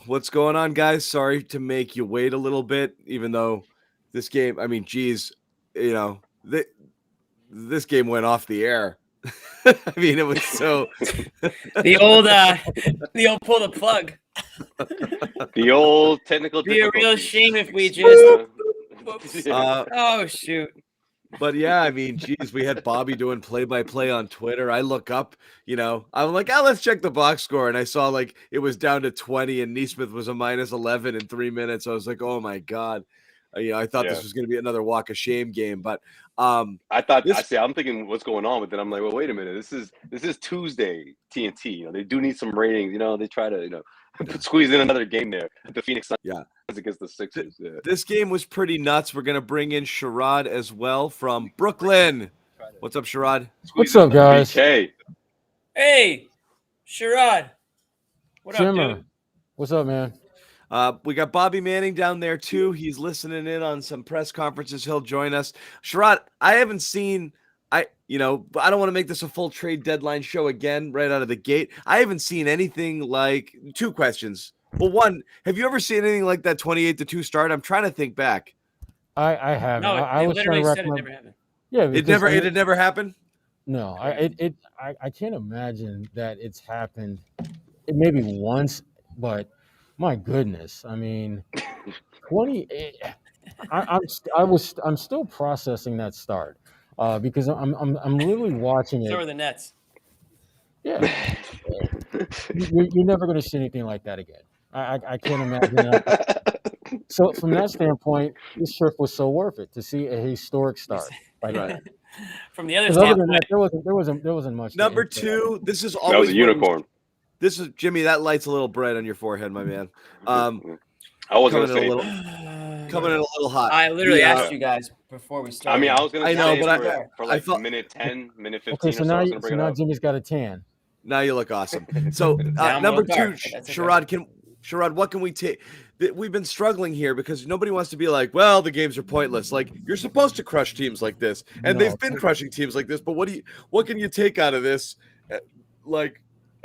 What's going on, guys? Sorry to make you wait a little bit, even though this game, you know, this game went off the air. I mean, it was so the old pull the plug. The old technical Be a difficulties. real shame if we just. Oh shoot! But yeah, I mean, geez, we had Bobby doing play-by-play on Twitter. I look up, I'm like, let's check the box score. And I saw like it was down to 20 and Neesmith was a minus 11 in 3 minutes. I was like, oh my God. I thought this was going to be another walk of shame game, but I'm thinking what's going on, but then I'm like, well, wait a minute. This is Tuesday TNT. They do need some ratings. They try to, squeeze in another game there. The Phoenix Suns against the Sixers. Yeah. This game was pretty nuts. We're going to bring in Sherrod as well from Brooklyn. What's up, Sherrod? What's up, guys? BK. Hey, Sherrod. What up, dude? What's up, man? We got Bobby Manning down there too. He's listening in on some press conferences. He'll join us. Sherrod, I haven't seen. I don't want to make this a full trade deadline show again right out of the gate. I haven't seen anything like. Two questions. Well, one, have you ever seen anything like that 28-2 start? I'm trying to think back. I haven't. No, I was literally trying to said it never happened. Yeah, it had never happened. No, I can't imagine that it's happened. It maybe once, but my goodness, I mean, 20. I'm still processing that start because I'm literally watching it. So are the Nets. Yeah, you're never going to see anything like that again. I can't imagine that. So from that standpoint, this trip was so worth it to see a historic start. Right. From the other standpoint, that, there wasn't much. Number two, this is always that was a unicorn. This is Jimmy. That light's a little bright on your forehead, my man. I wasn't coming in a little hot. I literally asked you guys before we started. I mean, I was going to say but for like minute 10, minute 15. Okay, so now Jimmy's got a tan. Now you look awesome. So number two, Sherrod, what can we take? We've been struggling here because nobody wants to be like, well, the games are pointless. Like, you're supposed to crush teams like this, and they've been crushing teams like this. But what can you take out of this,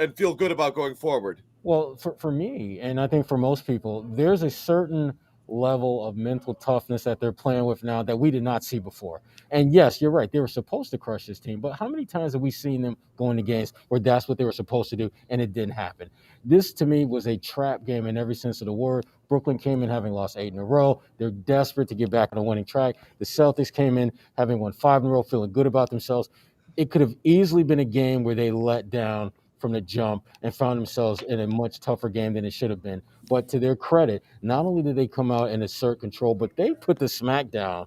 and feel good about going forward? Well, for me, and I think for most people, there's a certain level of mental toughness that they're playing with now that we did not see before. And yes, you're right. They were supposed to crush this team, but how many times have we seen them go into games where that's what they were supposed to do and it didn't happen? This, to me, was a trap game in every sense of the word. Brooklyn came in having lost 8 in a row. They're desperate to get back on a winning track. The Celtics came in having won 5 in a row, feeling good about themselves. It could have easily been a game where they let down from the jump and found themselves in a much tougher game than it should have been. But to their credit, not only did they come out and assert control, but they put the smack down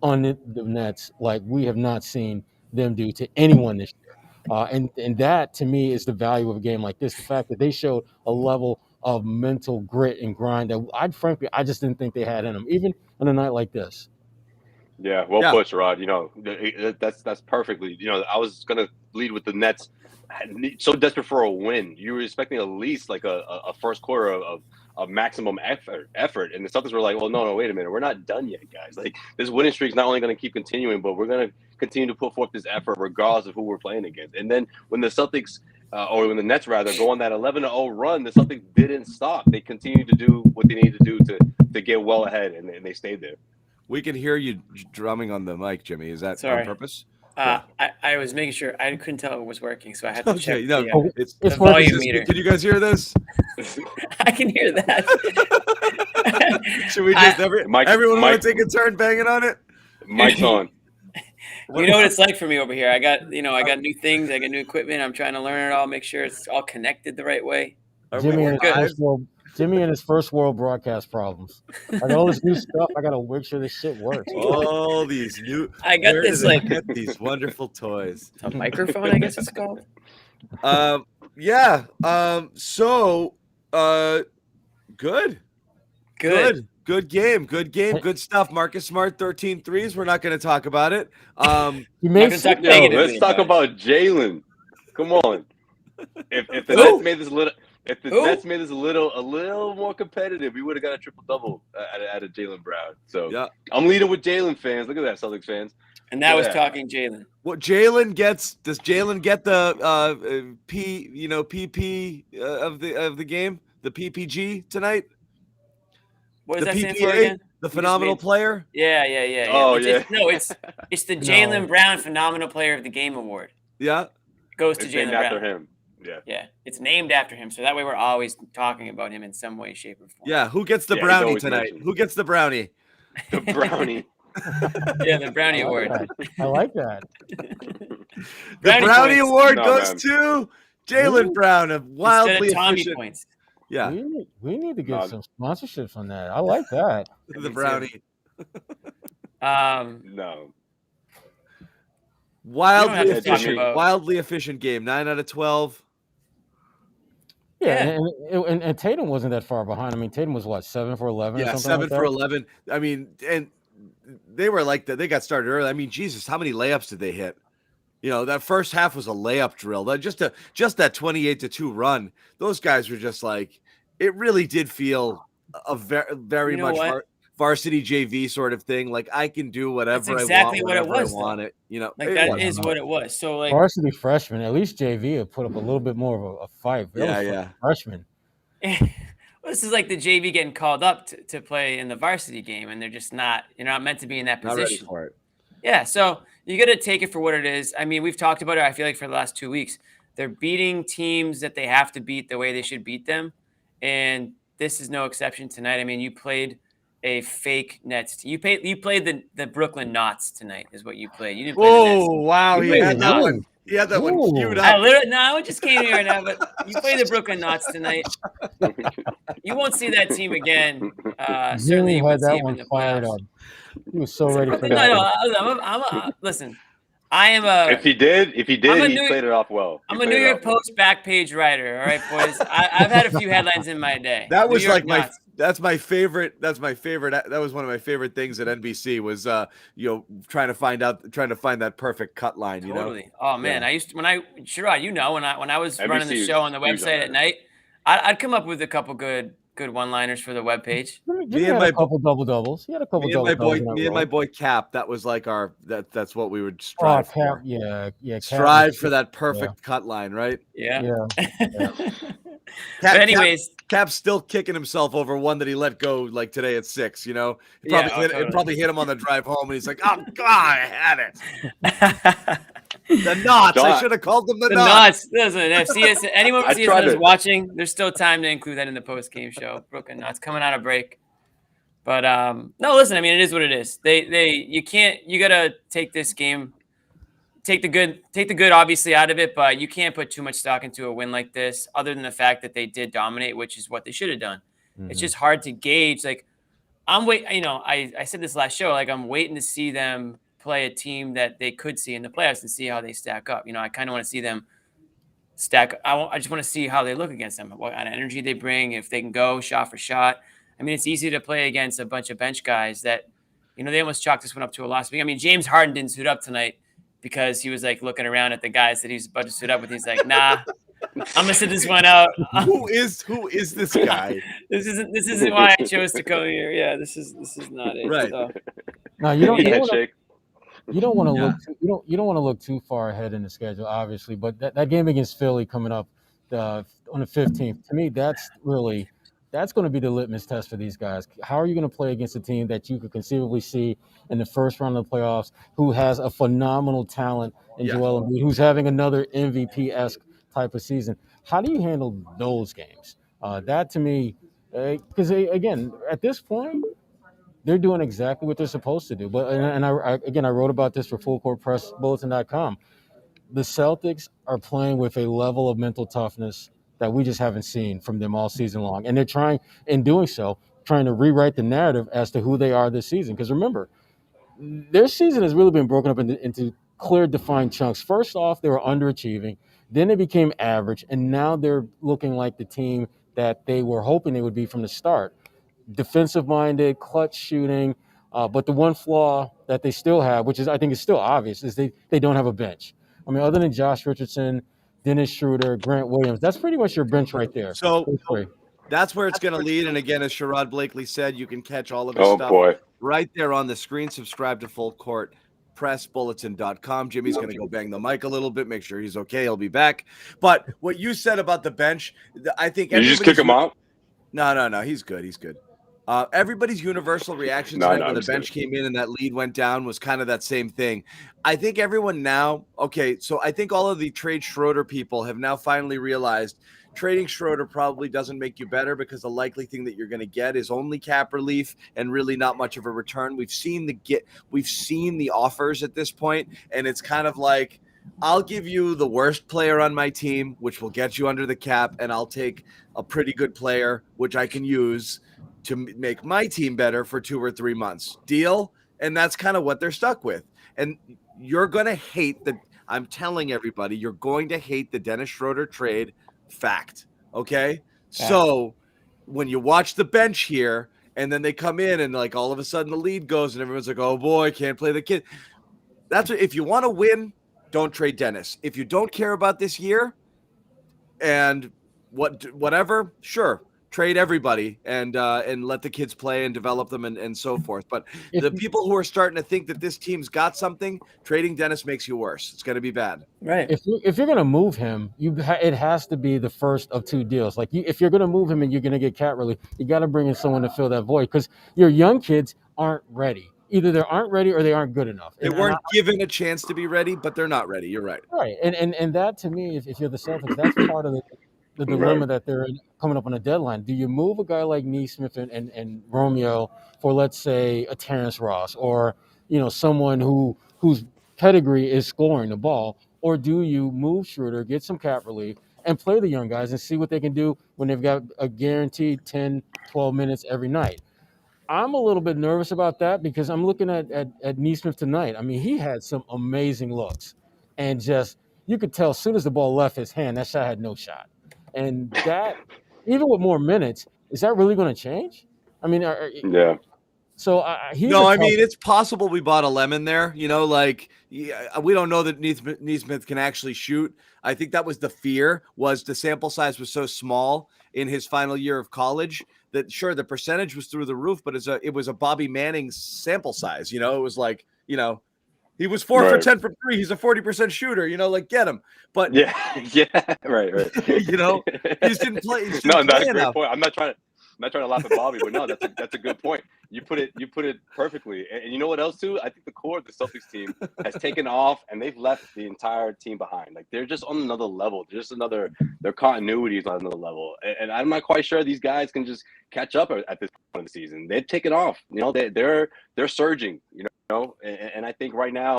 on the Nets like we have not seen them do to anyone this year. And that, to me, is the value of a game like this. The fact that they showed a level of mental grit and grind that I just didn't think they had in them, even on a night like this. Yeah, well pushed, Rod. That's perfectly. I was going to lead with the Nets. So desperate for a win. You were expecting at least like a first quarter of maximum effort. And the Celtics were like, well, no, wait a minute. We're not done yet, guys. Like, this winning streak is not only going to keep continuing, but we're going to continue to put forth this effort regardless of who we're playing against. And then when the Celtics, or when the Nets rather, go on that 11-0 run, the Celtics didn't stop. They continued to do what they needed to do to get well ahead, and they stayed there. We can hear you drumming on the mic, Jimmy. Is that on purpose? I was making sure. I couldn't tell it was working, so I had to check it's the volume meter. Can you guys hear this? I can hear that. Should we just everyone want to take a turn banging on it? Mic's on. You know what it's like for me over here. I got new things. I got new equipment. I'm trying to learn it all, make sure it's all connected the right way. Jimmy and his first world broadcast problems. I got all this new stuff. I got to make sure this shit works. All these new. I got this get these wonderful toys. A microphone, I guess it's called. So, good game. Good stuff. Marcus Smart, 13 threes. We're not going to talk about it. Let's talk about Jaylen. Come on. If the Nets made this a little. If the Nets made this a little more competitive, we would have got a triple-double out of Jaylen Brown. So I'm leading with Jaylen fans. Look at that, Celtics fans. And that was talking Jaylen. What Jaylen gets? Does Jaylen get the PP of the game? the PPG tonight? What does The that stand for PPA, again? the You just phenomenal made- player. Yeah. Oh, It's the Jaylen Brown Phenomenal Player of the Game award. Yeah. It goes to It's Jaylen named Brown. after him. Yeah. Yeah, it's named after him, so that way we're always talking about him in some way, shape, or form. Yeah. Who gets the Yeah, he's brownie always tonight? mentioned. Who gets the brownie? The brownie. Yeah, the Brownie Award. I like that. The Brownie brownie points. award No, goes man. to Jaylen Brown, a Instead wildly of Tommy efficient. points. Yeah, We need to get No. some sponsorships on that. I like that. the brownie. No. Wildly have to talk efficient. about- Wildly efficient game. 9 out of 12. Yeah, and Tatum wasn't that far behind. I mean, Tatum was what, 7 for 11 or Yeah, something 7 like for that? 11. I mean, and they were like that. They got started early. I mean, Jesus, how many layups did they hit? You know, that first half was a layup drill. That just that 28-2 run. Those guys were just like, it really did feel a very You know much what? varsity JV sort of thing. Like I can do whatever exactly I want, what it whenever was, I want it. You know, Like it that was. is what it was. So like, Varsity freshman, at least JV had put up a little bit more of a fight. That was Yeah. Freshman. this is like the JV getting called up to play in the varsity game, and they're just not. You're not meant to be in that Not ready position. for it. Yeah, so you got to take it for what it is. I mean, we've talked about it, I feel like, for the last 2 weeks. They're beating teams that they have to beat the way they should beat them. And this is no exception tonight. I mean, you played a fake Nets team. You played the Brooklyn Knots tonight is what you played. You didn't play the Nets. Oh, wow. You He played had the that Knots. one. He had that one Ooh. queued I up. literally, no, it just came here right now, but you played the Brooklyn Knots tonight. You won't see that team again. Certainly Jimmy you won't had see that him in one the fired playoffs. up. He was so ready for No, that. listen, I am a. If he did, he New- played it off well. I'm a New York Post back page writer. All right, boys. I've had a few headlines in my day. That was New York like my Knots. that's my favorite. That was one of my favorite things at NBC was trying to find that perfect cut line. You Totally. know. Oh man, Yeah. I used to when I was running the NBC show on the is huge on website at that. night. I'd come up with a couple good one-liners for the webpage. Jimmy had a couple double-doubles. He had a couple Me and my boy, double-doubles. me and my boy Cap. That was like that's what we would strive Cap, for. yeah. Cap Strive for that perfect cut line, right? Yeah. Cap, But anyways, Cap's still kicking himself over one that he let go like today at 6. You know, it probably hit him on the drive home, and he's like, "Oh God, I had it." The Knots. I should have called them the Knots. Listen, if anyone from CSN is watching, there's still time to include that in the post-game show. Brooklyn Knots coming out of break. But no, listen, I mean, it is what it is. You gotta take this game, take the good obviously out of it, but you can't put too much stock into a win like this, other than the fact that they did dominate, which is what they should have done. Mm-hmm. It's just hard to gauge. Like I said this last show, like I'm waiting to see them play a team that they could see in the playoffs and see how they stack up. I kind of want to see them stack. I just want to see how they look against them, what kind of energy they bring, if they can go shot for shot. I mean, it's easy to play against a bunch of bench guys that, they almost chalked this one up to a loss. I mean, James Harden didn't suit up tonight because he was like looking around at the guys that he was about to suit up with. He's like, nah, I'm gonna sit this one out. Who is this guy? This isn't why I chose to come here. Yeah, this is not it. Right. So. No, you don't want to look too far ahead in the schedule, obviously. But that game against Philly coming up on the 15th, to me, that's going to be the litmus test for these guys. How are you going to play against a team that you could conceivably see in the first round of the playoffs, who has a phenomenal talent in Joel Embiid, who's having another MVP-esque type of season? How do you handle those games? That to me, because again, at this point, they're doing exactly what they're supposed to do. But I wrote about this for FullCourtPressBulletin.com. The Celtics are playing with a level of mental toughness that we just haven't seen from them all season long. And they're trying to rewrite the narrative as to who they are this season. Because remember, their season has really been broken up into clear, defined chunks. First off, they were underachieving. Then they became average. And now they're looking like the team that they were hoping they would be from the start. Defensive-minded, clutch shooting. But the one flaw that they still have, which I think is still obvious, is they don't have a bench. I mean, other than Josh Richardson, Dennis Schroder, Grant Williams, that's pretty much your bench right there. So that's where it's going to lead. And again, as Sherrod Blakely said, you can catch all of his stuff right there on the screen. Subscribe to Full Court PressBulletin.com. Jimmy's going to go bang the mic a little bit, make sure he's okay. He'll be back. But what you said about the bench, I think you just kick him out. No. He's good. Everybody's universal reaction No, tonight no, when I'm the just bench kidding. came in and that lead went down was kind of that same thing. I think everyone now, okay, so I think all of the trade Schroder people have now finally realized trading Schroder probably doesn't make you better because the likely thing that you're going to get is only cap relief and really not much of a return. We've seen the offers at this point, and it's kind of like, I'll give you the worst player on my team, which will get you under the cap, and I'll take a pretty good player, which I can use to make my team better for 2 or 3 months. Deal? And that's kind of what they're stuck with. And you're going to hate I'm telling everybody, you're going to hate the Dennis Schroder trade fact. Okay? Fact. So when you watch the bench here and then they come in and like all of a sudden the lead goes and everyone's like, oh boy, can't play the kid. That's what, if you want to win, don't trade Dennis. If you don't care about this year and whatever, sure, trade everybody and let the kids play and develop them and so forth. But the people who are starting to think that this team's got something, trading Dennis makes you worse. It's going to be bad. Right. If you're going to move him, it has to be the first of two deals. Like if you're going to move him and you're going to get cap relief, you got to bring in someone to fill that void because your young kids aren't ready. Either they aren't ready or they aren't good enough. They weren't given a chance to be ready, but they're not ready. You're right. Right. And that to me, if you're the Celtics, that's part of the dilemma that they're in coming up on a deadline. Do you move a guy like Neesmith and Romeo for, let's say, a Terrence Ross or, someone whose pedigree is scoring the ball? Or do you move Schroder, get some cap relief, and play the young guys and see what they can do when they've got a guaranteed 10, 12 minutes every night? I'm a little bit nervous about that because I'm looking at Neesmith tonight. I mean, he had some amazing looks. And just, you could tell as soon as the ball left his hand, that shot had no shot. And that, even with more minutes, is that really going to change? I mean, yeah. So it's possible we bought a lemon there. We don't know that Neesmith can actually shoot. I think that was the fear, was the sample size was so small in his final year of college that sure, the percentage was through the roof, but it was a Bobby Manning sample size. It was like, he was 4 for 10 from 3. He's a 40% shooter, get him. But yeah, right. he just didn't play. No, that's a great point. I'm not trying to laugh at Bobby, but no, that's a good point. You put it perfectly. And you know what else too? I think the core of the Celtics team has taken off, and they've left the entire team behind. Like they're just on another level. Their continuity is on another level. And I'm not quite sure these guys can just catch up at this point of the season. They've taken off. They're surging. And I think right now,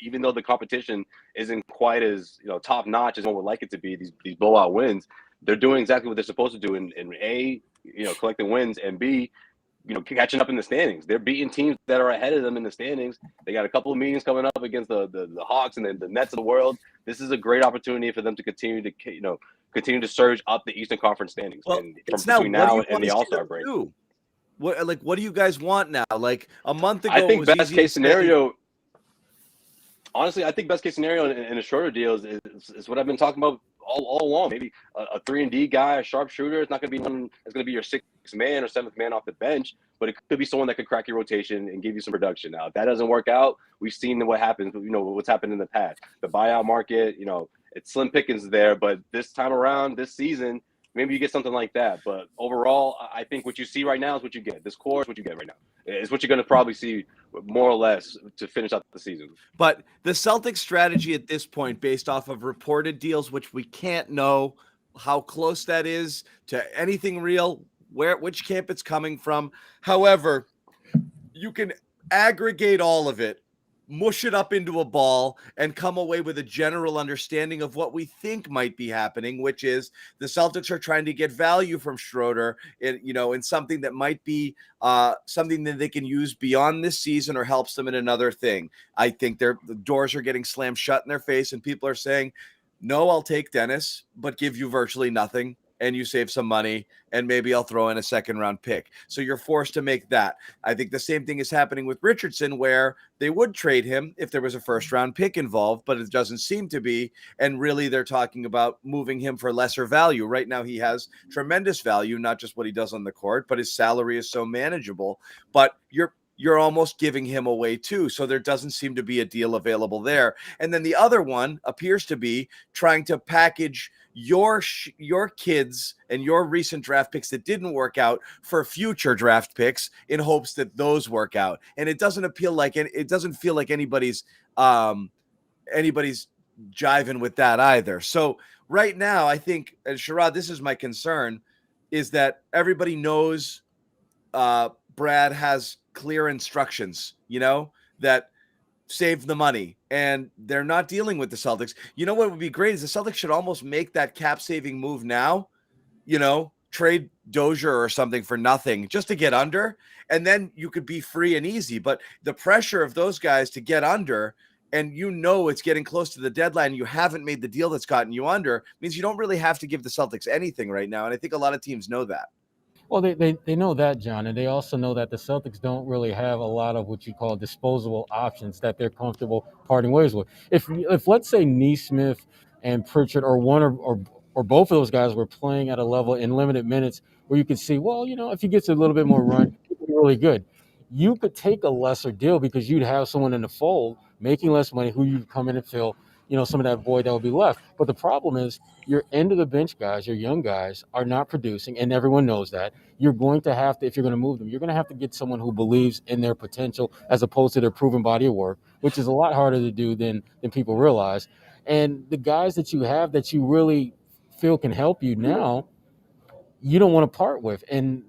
even though the competition isn't quite as top notch as one would like it to be, these blowout wins, they're doing exactly what they're supposed to do in A, collecting wins, and B, catching up in the standings. They're beating teams that are ahead of them in the standings. They got a couple of meetings coming up against the Hawks and the Nets of the world. This is a great opportunity for them to continue to surge up the Eastern Conference standings. Well, and between now and the All-Star break. What do you guys want now? Like a month ago, I think it was best case scenario. Honestly, I think best case scenario in a shorter deal is what I've been talking about all along. Maybe a 3-and-D guy, a sharp shooter. It's not going to be one that's going to be your 6th man or 7th man off the bench, but it could be someone that could crack your rotation and give you some production. Now, if that doesn't work out, we've seen what happens. What's happened in the past. The buyout market, it's slim pickings there, but this time around, this season, maybe you get something like that. But overall, I think what you see right now is what you get. This core is what you get right now. It's what you're going to probably see more or less to finish out the season. But the Celtics strategy at this point, based off of reported deals, which we can't know how close that is to anything real, which camp it's coming from. However, you can aggregate all of it, mush it up into a ball, and come away with a general understanding of what we think might be happening, which is the Celtics are trying to get value from Schroder in something that might be something that they can use beyond this season or helps them in another thing. I think the doors are getting slammed shut in their face, and people are saying, no, I'll take Dennis, but give you virtually nothing. And you save some money, and maybe I'll throw in a 2nd-round pick. So you're forced to make that. I think the same thing is happening with Richardson, where they would trade him if there was a 1st-round pick involved, but it doesn't seem to be. And really, they're talking about moving him for lesser value. Right now, he has tremendous value, not just what he does on the court, but his salary is so manageable. But you're almost giving him away too. So there doesn't seem to be a deal available there. And then the other one appears to be trying to package your kids and your recent draft picks that didn't work out for future draft picks in hopes that those work out. And it doesn't feel like anybody's jiving with that either. So right now, I think, and Sherrod, this is my concern, is that everybody knows Brad has clear instructions, that save the money, and they're not dealing with the Celtics. You know what would be great is the Celtics should almost make that cap saving move now, trade Dozier or something for nothing just to get under, and then you could be free and easy. But the pressure of those guys to get under, and it's getting close to the deadline, you haven't made the deal that's gotten you under, means you don't really have to give the Celtics anything right now. And I think a lot of teams know that. Well, they know that, John, and they also know that the Celtics don't really have a lot of what you call disposable options that they're comfortable parting ways with. If let's say Neesmith and Pritchard or one or both of those guys were playing at a level in limited minutes where you could see, well, if he gets a little bit more run, he could be really good. You could take a lesser deal because you'd have someone in the fold making less money who you'd come in and fill, some of that void that would be left. But the problem is your end of the bench guys, your young guys are not producing, and everyone knows that. You're going to have to, if you're going to move them, you're going to have to get someone who believes in their potential as opposed to their proven body of work, which is a lot harder to do than people realize. And the guys that you have that you really feel can help you now, you don't want to part with. And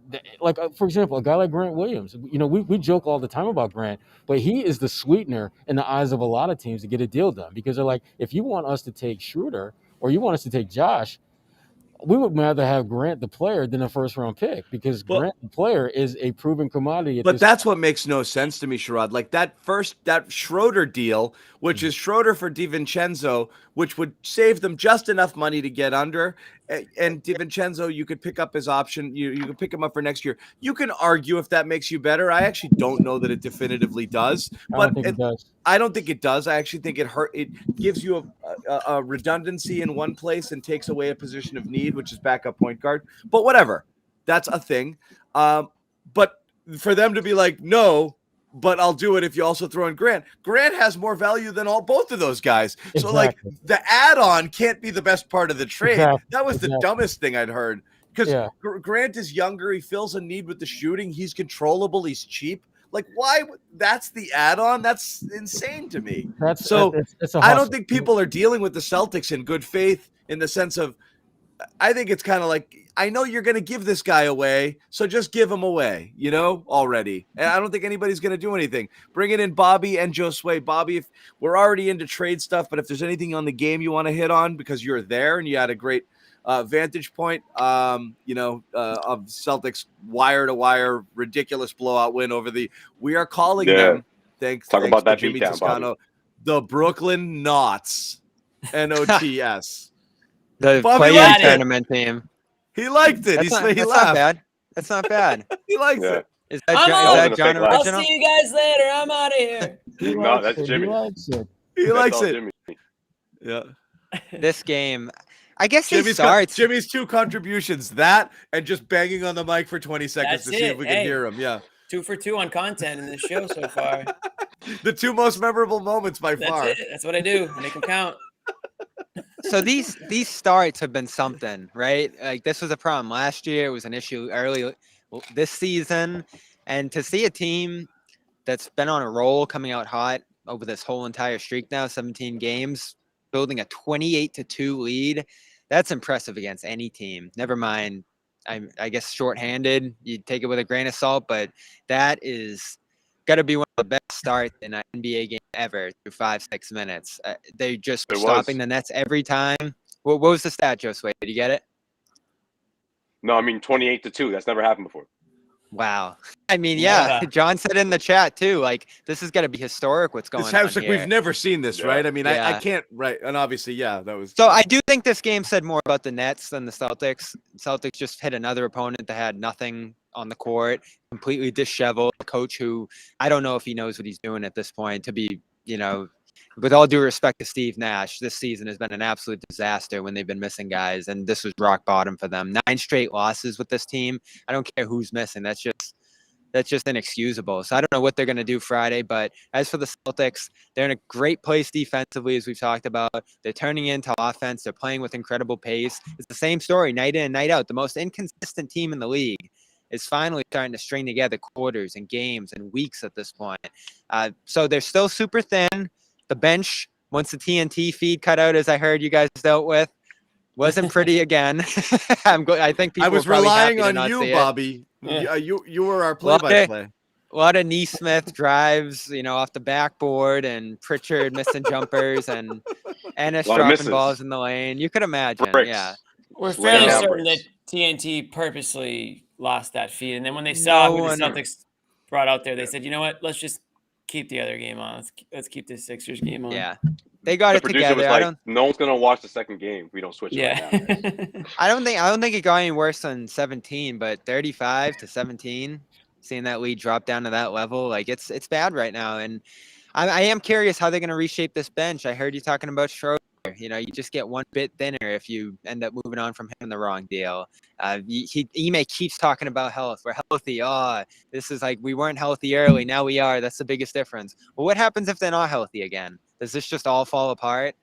for example, a guy like Grant Williams, we joke all the time about Grant, but he is the sweetener in the eyes of a lot of teams to get a deal done, because they're like, if you want us to take Schroder or you want us to take Josh, we would rather have Grant the player than a first round pick, because Grant the player is a proven commodity. But that's what makes no sense to me, Sherrod. Like that Schroder deal, which is Schroder for DiVincenzo, which would save them just enough money to get under. And DiVincenzo, you could pick up his option. You could pick him up for next year. You can argue if that makes you better. I actually don't know that it definitively does. But I don't think it does. I actually think it gives you a redundancy in one place and takes away a position of need, which is backup point guard. But whatever, that's a thing. But for them to be like, no, but I'll do it if you also throw in Grant. Grant has more value than both of those guys. Exactly. So like the add-on can't be the best part of the trade. Exactly. That was the dumbest thing I'd heard, because Grant is younger. He fills a need with the shooting. He's controllable. He's cheap. Like, why? That's the add-on. That's insane to me. I don't think people are dealing with the Celtics in good faith, in the sense of, I think it's kind of like, I know you're going to give this guy away, so just give him away, already. And I don't think anybody's going to do anything. Bring it in Bobby and Josue. Bobby, if we're already into trade stuff, but if there's anything on the game you want to hit on because you're there and you had a great vantage point, of Celtics wire-to-wire ridiculous blowout win over we are calling them, thanks about that Jimmy beatdown, Toscano, the Brooklyn Knots, NOTS. The play-in tournament team. He liked it. He laughed. Not bad. That's not bad. He likes it. Is that John original? I'll see you guys later. I'm out of here. No, that's Jimmy. He likes it. Jimmy. Yeah. This game, I guess Jimmy's two contributions, that and just banging on the mic for 20 seconds to see if we can hear him. Yeah. 2 for 2 on content in this show so far. The two most memorable moments by far. That's it. That's what I do. Make them count. So these starts have been something, right? Like, this was a problem last year. It was an issue early this season. And to see a team that's been on a roll, coming out hot over this whole entire streak now, 17 games, building a 28-2 lead, that's impressive against any team. Never mind, I guess shorthanded, you take it with a grain of salt, but that is got to be one of the best starts in an NBA game ever through 5-6 minutes. They just were stopping the Nets every time. What was the stat, Josue? Did you get it? No, I mean 28-2. That's never happened before. Wow. I mean, yeah. John said in the chat too, like, this is going to be historic what's going on here. We've never seen this, right? I mean, I can't, right. And obviously, that was. So I do think this game said more about the Nets than the Celtics. Celtics just hit another opponent that had nothing on the court, completely disheveled. A coach who, I don't know if he knows what he's doing at this point, to be, with all due respect to Steve Nash, this season has been an absolute disaster when they've been missing guys, and this was rock bottom for them. 9 straight losses with this team. I don't care who's missing. That's just that's just inexcusable. So I don't know what they're going to do Friday. But as for the Celtics, they're in a great place defensively, as we've talked about. They're turning into offense. They're playing with incredible pace. It's the same story night in and night out. The most inconsistent team in the league is finally starting to string together quarters and games and weeks at this point. So they're still super thin. The bench, once the TNT feed cut out, as I heard you guys dealt with, wasn't pretty again. I think people I was were probably relying happy to on not you, see it. Bobby. Yeah. You were our play-by-play. A lot of Neesmith drives, off the backboard, and Pritchard missing jumpers, and Ennis dropping misses. balls in the lane. You could imagine, Bricks. yeah. We're Just fairly laying down certain that bricks. TNT purposely lost that feed, and then when they saw who No the one- Celtics brought out there, they said, "You know what? Let's just keep the other game on. Let's keep this Sixers game on." Yeah, they got The it producer together. was I like, don't. no one's gonna watch the second game if we don't switch it Yeah. right now. I don't think it got any worse than 17, but 35-17, seeing that lead drop down to that level, like it's bad right now. And I am curious how they're going to reshape this bench. I heard you talking about Schroder. You just get one bit thinner if you end up moving on from him in the wrong deal. Ime keeps talking about health. We're healthy. This is like we weren't healthy early. Now we are. That's the biggest difference. Well, what happens if they're not healthy again? Does this just all fall apart?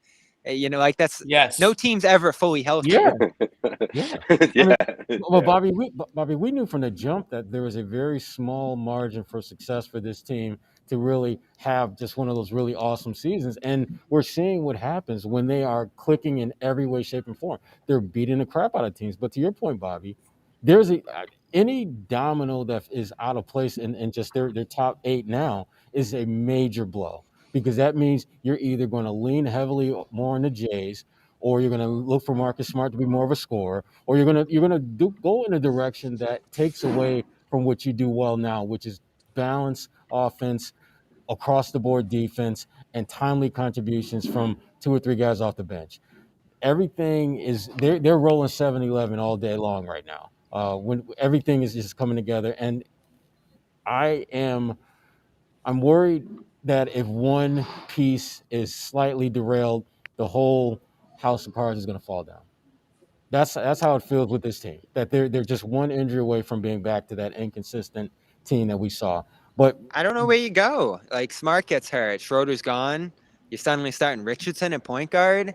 That's Yes. no team's ever fully healthy. Yeah. Yeah. Well, Bobby, we knew from the jump that there was a very small margin for success for this team to really have just one of those really awesome seasons. And we're seeing what happens when they are clicking in every way, shape, and form. They're beating the crap out of teams. But to your point, Bobby, there's any domino that is out of place in just their top 8 now is a major blow, because that means you're either going to lean heavily more on the Jays, or you're going to look for Marcus Smart to be more of a scorer, or you're going to go in a direction that takes away from what you do well now, which is balance offense, across the board defense, and timely contributions from 2 or 3 guys off the bench. Everything is they're rolling 7-11 all day long right now. When everything is just coming together, and I'm worried that if one piece is slightly derailed, the whole house of cards is going to fall down. That's how it feels with this team. That they're just one injury away from being back to that inconsistent team that we saw. But I don't know where you go. Like Smart gets hurt, Schroeder's gone. You're suddenly starting Richardson at point guard.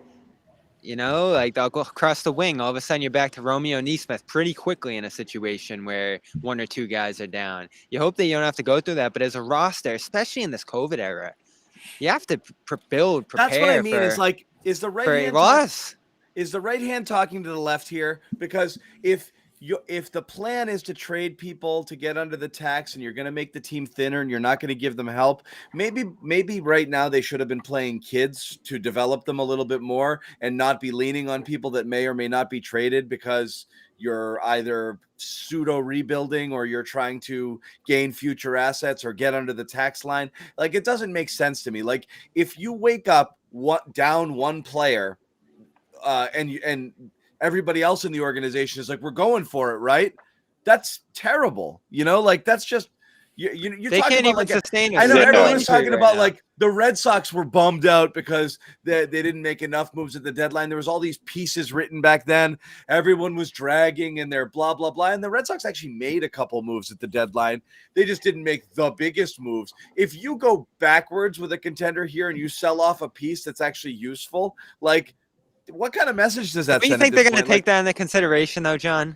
Like they'll go across the wing. All of a sudden, you're back to Romeo Neesmith pretty quickly in a situation where 1 or 2 guys are down. You hope that you don't have to go through that, but as a roster, especially in this COVID era, you have to prepare. That's what I mean. Is like, is the right for a hand loss? Is the right hand talking to the left here? Because if the plan is to trade people to get under the tax, and you're going to make the team thinner and you're not going to give them help, maybe right now they should have been playing kids to develop them a little bit more and not be leaning on people that may or may not be traded because you're either pseudo rebuilding or you're trying to gain future assets or get under the tax line. Like, it doesn't make sense to me. Like, if you wake up down one player and everybody else in the organization is like, we're going for it, right? That's terrible. Like, that's just you're they talking can't about even like sustain. I know everyone was talking right about now. like the Red Sox were bummed out because they didn't make enough moves at the deadline. There was all these pieces written back then. Everyone was dragging and they're blah, blah, blah. And the Red Sox actually made a couple moves at the deadline. They just didn't make the biggest moves. If you go backwards with a contender here and you sell off a piece that's actually useful, like, what kind of message does that Do you send? think they're going to take that into consideration, though, John?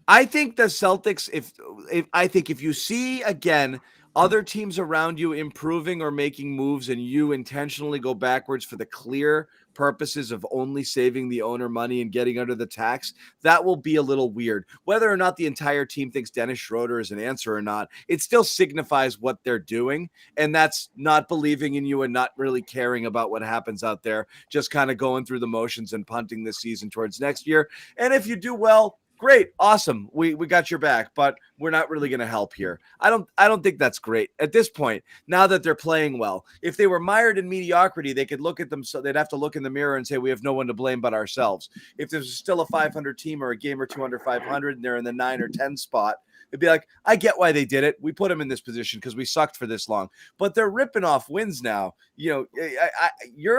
I think the Celtics, if you see again other teams around you improving or making moves and you intentionally go backwards for the clear purposes of only saving the owner money and getting under the tax, that will be a little weird. Whether or not the entire team thinks Dennis Schroder is an answer or not, it still signifies what they're doing. And that's not believing in you and not really caring about what happens out there, just kind of going through the motions and punting this season towards next year. And if you do well, great, awesome. We got your back, but we're not really going to help here. I don't think that's great at this point. Now that they're playing well, if they were mired in mediocrity, they could look at them. So they'd have to look in the mirror and say, we have no one to blame but ourselves. If there's still a 500 team or a game or 2 under 500 and they're in the 9 or 10 spot, it'd be like, I get why they did it. We put them in this position because we sucked for this long, but they're ripping off wins now. You're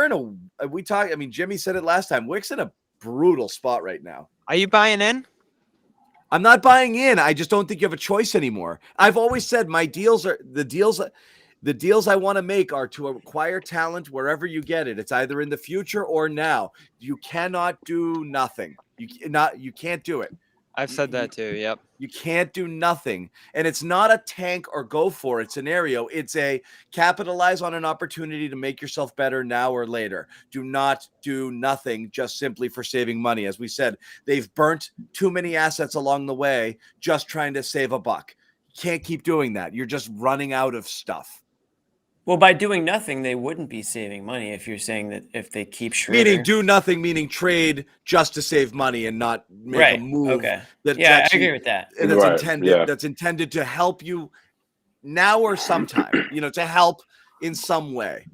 in Jimmy said it last time. Wick's in a brutal spot right now. Are you buying in? I'm not buying in. I just don't think you have a choice anymore. I've always said my deals are the deals I want to make are to acquire talent wherever you get it. It's either in the future or now. You cannot do nothing. You can't do it. I've said that too. Yep. You can't do nothing. And it's not a tank or go for it scenario. It's a capitalize on an opportunity to make yourself better now or later. Do not do nothing just simply for saving money. As we said, they've burnt too many assets along the way just trying to save a buck. You can't keep doing that. You're just running out of stuff. Well, by doing nothing, they wouldn't be saving money if you're saying that if they keep Schroder. Meaning do nothing, meaning trade just to save money and not make a move. Okay. That's I actually, agree with that. And that's intended to help you now or sometime, to help in some way.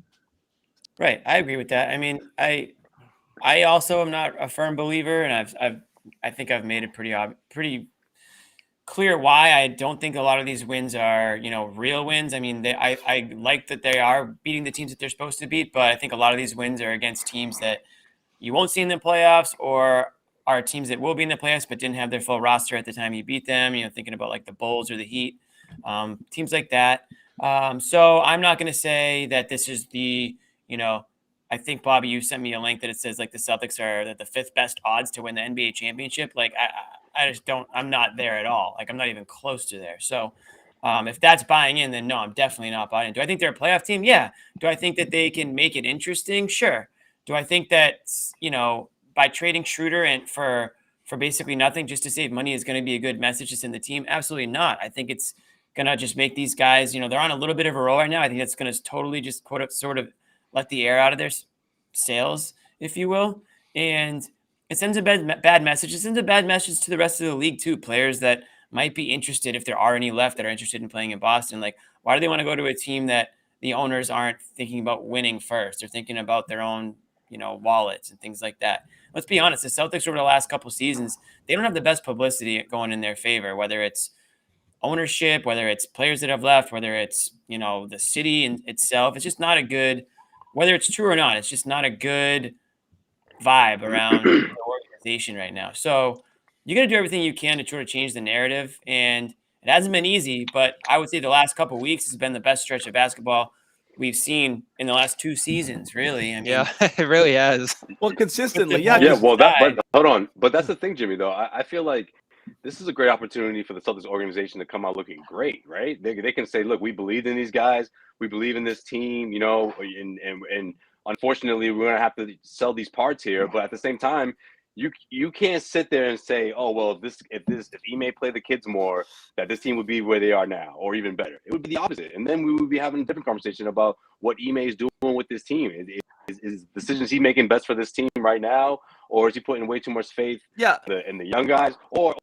Right. I agree with that. I mean, I also am not a firm believer, and I think I've made it pretty clear why I don't think a lot of these wins are, real wins. I mean, I like that they are beating the teams that they're supposed to beat, but I think a lot of these wins are against teams that you won't see in the playoffs, or are teams that will be in the playoffs but didn't have their full roster at the time you beat them. Thinking about like the Bulls or the Heat, teams like that. So I'm not going to say that this is the, I think, Bobby, you sent me a link that it says like the Celtics are the 5th best odds to win the NBA championship. Like I just don't, I'm not there at all. Like I'm not even close to there. So if that's buying in, then no, I'm definitely not buying in. Do I think they're a playoff team? Yeah. Do I think that they can make it interesting? Sure. Do I think that, by trading Schroder and for basically nothing just to save money is going to be a good message to send the team? Absolutely not. I think it's going to just make these guys, they're on a little bit of a roll right now. I think that's going to totally just sort of let the air out of their sails, if you will. And it sends a bad message. It sends a bad message to the rest of the league too. Players that might be interested, if there are any left that are interested in playing in Boston, like why do they want to go to a team that the owners aren't thinking about winning first? They're thinking about their own, wallets and things like that. Let's be honest. The Celtics over the last couple seasons, they don't have the best publicity going in their favor, whether it's ownership, whether it's players that have left, whether it's, the city in itself. It's just not a good, whether it's true or not, it's just not a good vibe around the organization right now. So you got to do everything you can to try to change the narrative. And it hasn't been easy, but I would say the last couple of weeks has been the best stretch of basketball we've seen in the last 2 seasons, really. I mean, yeah, it really has. Well, consistently. Yeah. Yeah. Well, but hold on. But that's the thing, Jimmy, though. I feel like this is a great opportunity for the Celtics organization to come out looking great, right? They can say, look, we believed in these guys. We believe in this team, and unfortunately, we're going to have to sell these parts here. But at the same time, you can't sit there and say, oh, well, if Ime played the kids more, that this team would be where they are now, or even better. It would be the opposite. And then we would be having a different conversation about what Ime is doing with this team. Is decisions he making best for this team right now, or is he putting way too much faith in the young guys, or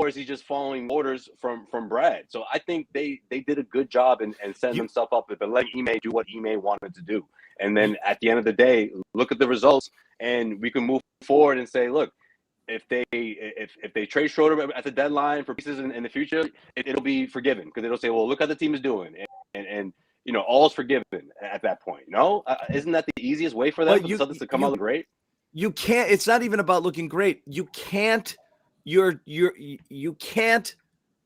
is he just following orders from Brad? So I think they did a good job and setting themselves up to let Ime do what Ime wanted to do. And then at the end of the day, look at the results, and we can move forward and say, look, if they trade Schroder at the deadline for pieces in the future, it'll be forgiven, because it'll say, well, look how the team is doing, and all is forgiven at that point. No, isn't that the easiest way for them for the Celtics to come out great? You can't. It's not even about looking great. You can't. You can't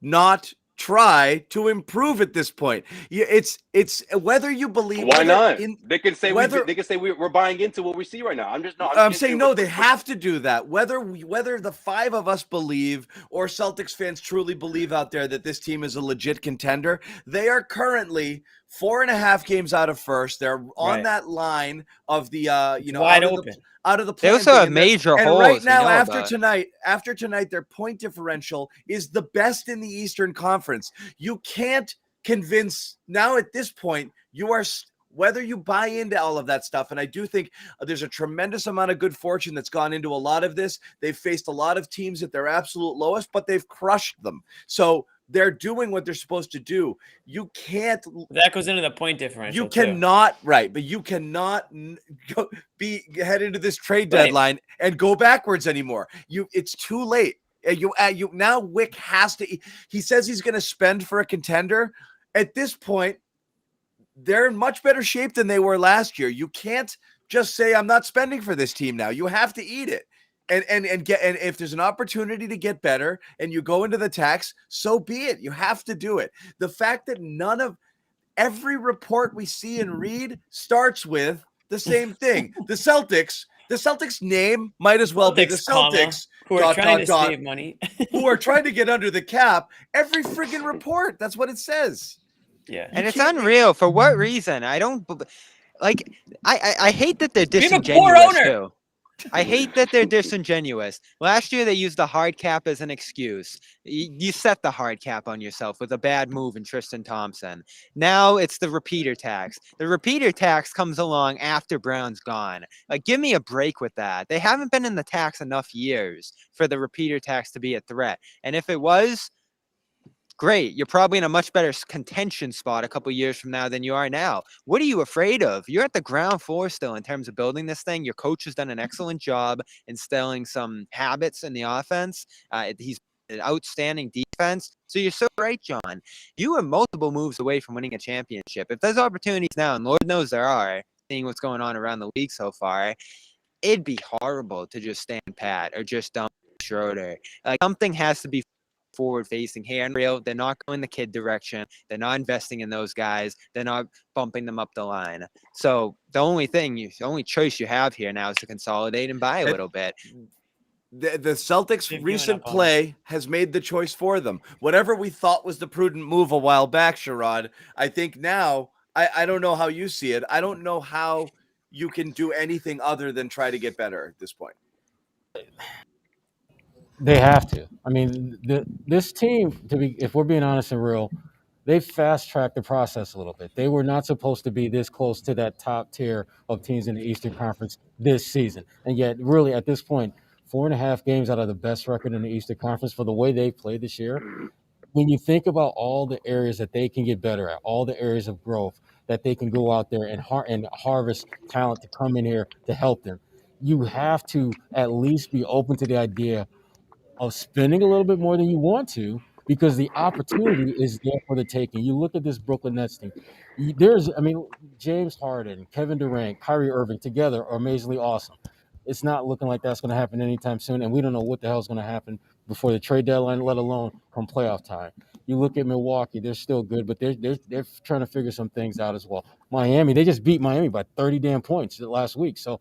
not try to improve at this point. It's whether you believe. Why not? They can say we're buying into what we see right now. I'm saying no. They have to do that. Whether the 5 of us believe, or Celtics fans truly believe out there that this team is a legit contender, they are currently 4.5 games out of first. They're on that line of the wide open. Out of the they also have major holes. Right now, after tonight, their point differential is the best in the Eastern Conference. You can't convince now at this point. You are, whether you buy into all of that stuff, and I do think there's a tremendous amount of good fortune that's gone into a lot of this. They've faced a lot of teams at their absolute lowest, but they've crushed them. So they're doing what they're supposed to do. You can't. That goes into the point differential. You cannot, right? But you cannot head into this trade deadline and go backwards anymore. It's too late. You now. Wick has to. He says he's going to spend for a contender. At this point, they're in much better shape than they were last year. You can't just say I'm not spending for this team now. You have to eat it. And if there's an opportunity to get better and you go into the tax, so be it. You have to do it. The fact that every report we see and read starts with the same thing. The Celtics name might as well be the Celtics, who are trying to save money, who are trying to get under the cap. Every friggin' report, that's what it says. Yeah, and it's unreal. For what reason? I don't like. I hate that they're we have a disingenuous poor owner. too. I hate that they're disingenuous. Last year, they used the hard cap as an excuse. You set the hard cap on yourself with a bad move in Tristan Thompson. Now it's the repeater tax. The repeater tax comes along after Brown's gone. Like, give me a break with that. They haven't been in the tax enough years for the repeater tax to be a threat. And if it was, great. You're probably in a much better contention spot a couple years from now than you are now. What are you afraid of? You're at the ground floor still in terms of building this thing. Your coach has done an excellent job instilling some habits in the offense. He's an outstanding defense. So you're so right, John. You are multiple moves away from winning a championship. If there's opportunities now, and Lord knows there are, seeing what's going on around the league so far, it'd be horrible to just stand pat or just dump Schroder. Like, something has to be forward-facing here. And real, they're not going the kid direction. They're not investing in those guys. They're not bumping them up the line. So the only choice you have here now is to consolidate and buy a little bit. The Celtics' recent play has made the choice for them. Whatever we thought was the prudent move a while back, Sherrod, I think now, I don't know how you see it. I don't know how you can do anything other than try to get better at this point. They have to. I mean, this team, if we're being honest and real, they fast-tracked the process a little bit. They were not supposed to be this close to that top tier of teams in the Eastern Conference this season. And yet, really, at this point, 4.5 games out of the best record in the Eastern Conference for the way they played this year. When you think about all the areas that they can get better at, all the areas of growth that they can go out there and harvest talent to come in here to help them, you have to at least be open to the idea of spending a little bit more than you want to, because the opportunity is there for the taking. You look at this Brooklyn Nets team. James Harden, Kevin Durant, Kyrie Irving together are amazingly awesome. It's not looking like that's going to happen anytime soon, and we don't know what the hell is going to happen before the trade deadline, let alone come playoff time. You look at Milwaukee; they're still good, but they're trying to figure some things out as well. Miami, they just beat Miami by 30 damn points last week. So,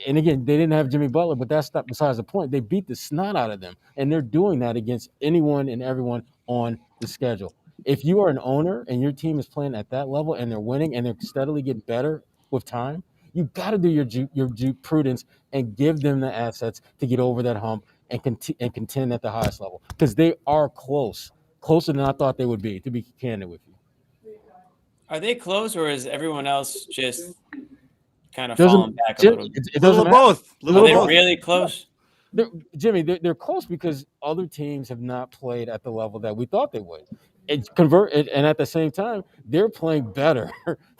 and again, they didn't have Jimmy Butler, but that's not besides the point. They beat the snot out of them, and they're doing that against anyone and everyone on the schedule. If you are an owner and your team is playing at that level and they're winning and they're steadily getting better with time, you got to do your due prudence and give them the assets to get over that hump and contend at the highest level, because they are closer than I thought they would be, to be candid with you. Are they close, or is everyone else just kind of falling back a little bit? It doesn't both. Are they really close? They're close because other teams have not played at the level that we thought they would. And at the same time, they're playing better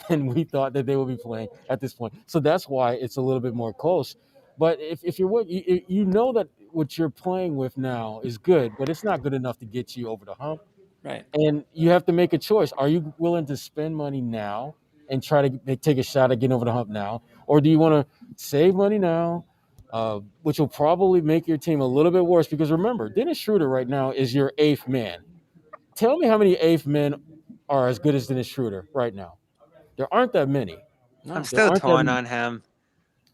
than we thought that they would be playing at this point. So that's why it's a little bit more close. But if you're you know that what you're playing with now is good, but it's not good enough to get you over the hump. Right. And you have to make a choice. Are you willing to spend money now and try to take a shot at getting over the hump now? Or do you want to save money now, which will probably make your team a little bit worse? Because remember, Dennis Schroder right now is your eighth man. Tell me how many eighth men are as good as Dennis Schroder right now. There aren't that many. No, I'm still torn on him.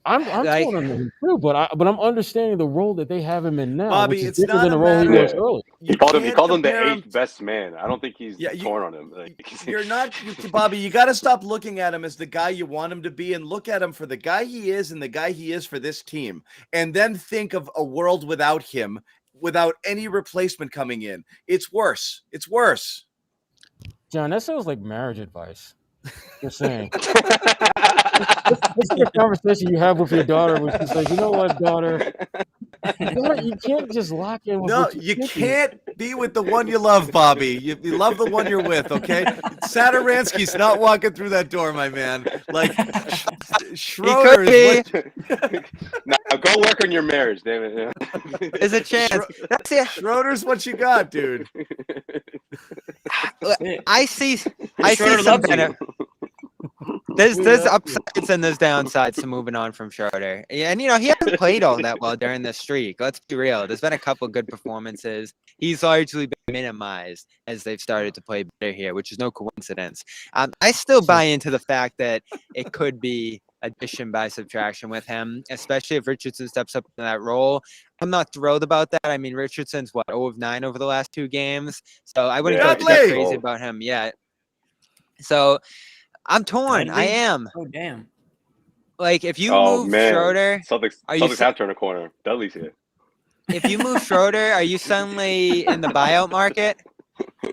I'm torn on him too, but I'm understanding the role that they have him in now. Bobby, which is it's different not than the a role he matter- was earlier. He called him the eighth best man. I don't think he's torn on him. You're not, Bobby. You got to stop looking at him as the guy you want him to be, and look at him for the guy he is and the guy he is for this team, and then think of a world without him, without any replacement coming in. It's worse. It's worse. John, that sounds like marriage advice. You're saying. It's the conversation you have with your daughter, which is like, you know what, daughter? You can't just lock in with No, you can't be with the one you love, Bobby. You love the one you're with, okay? Saturansky's not walking through that door, my man. Like, Schroder is Now go work on your marriage, damn it. There's a chance. That's it. Schroeder's what you got, dude. I see some benefit. There's upsides and there's downsides to moving on from Schroder. And, he hasn't played all that well during this streak. Let's be real. There's been a couple good performances. He's largely been minimized as they've started to play better here, which is no coincidence. I still buy into the fact that it could be addition by subtraction with him, especially if Richardson steps up in that role. I'm not thrilled about that. I mean, Richardson's 0 of 9 over the last 2 games, so I wouldn't go too crazy about him yet. So I'm torn. I am. Oh damn! Like if you move Schroder, Celtics have turned a corner. Dudley's here. If you move Schroder, are you suddenly in the buyout market?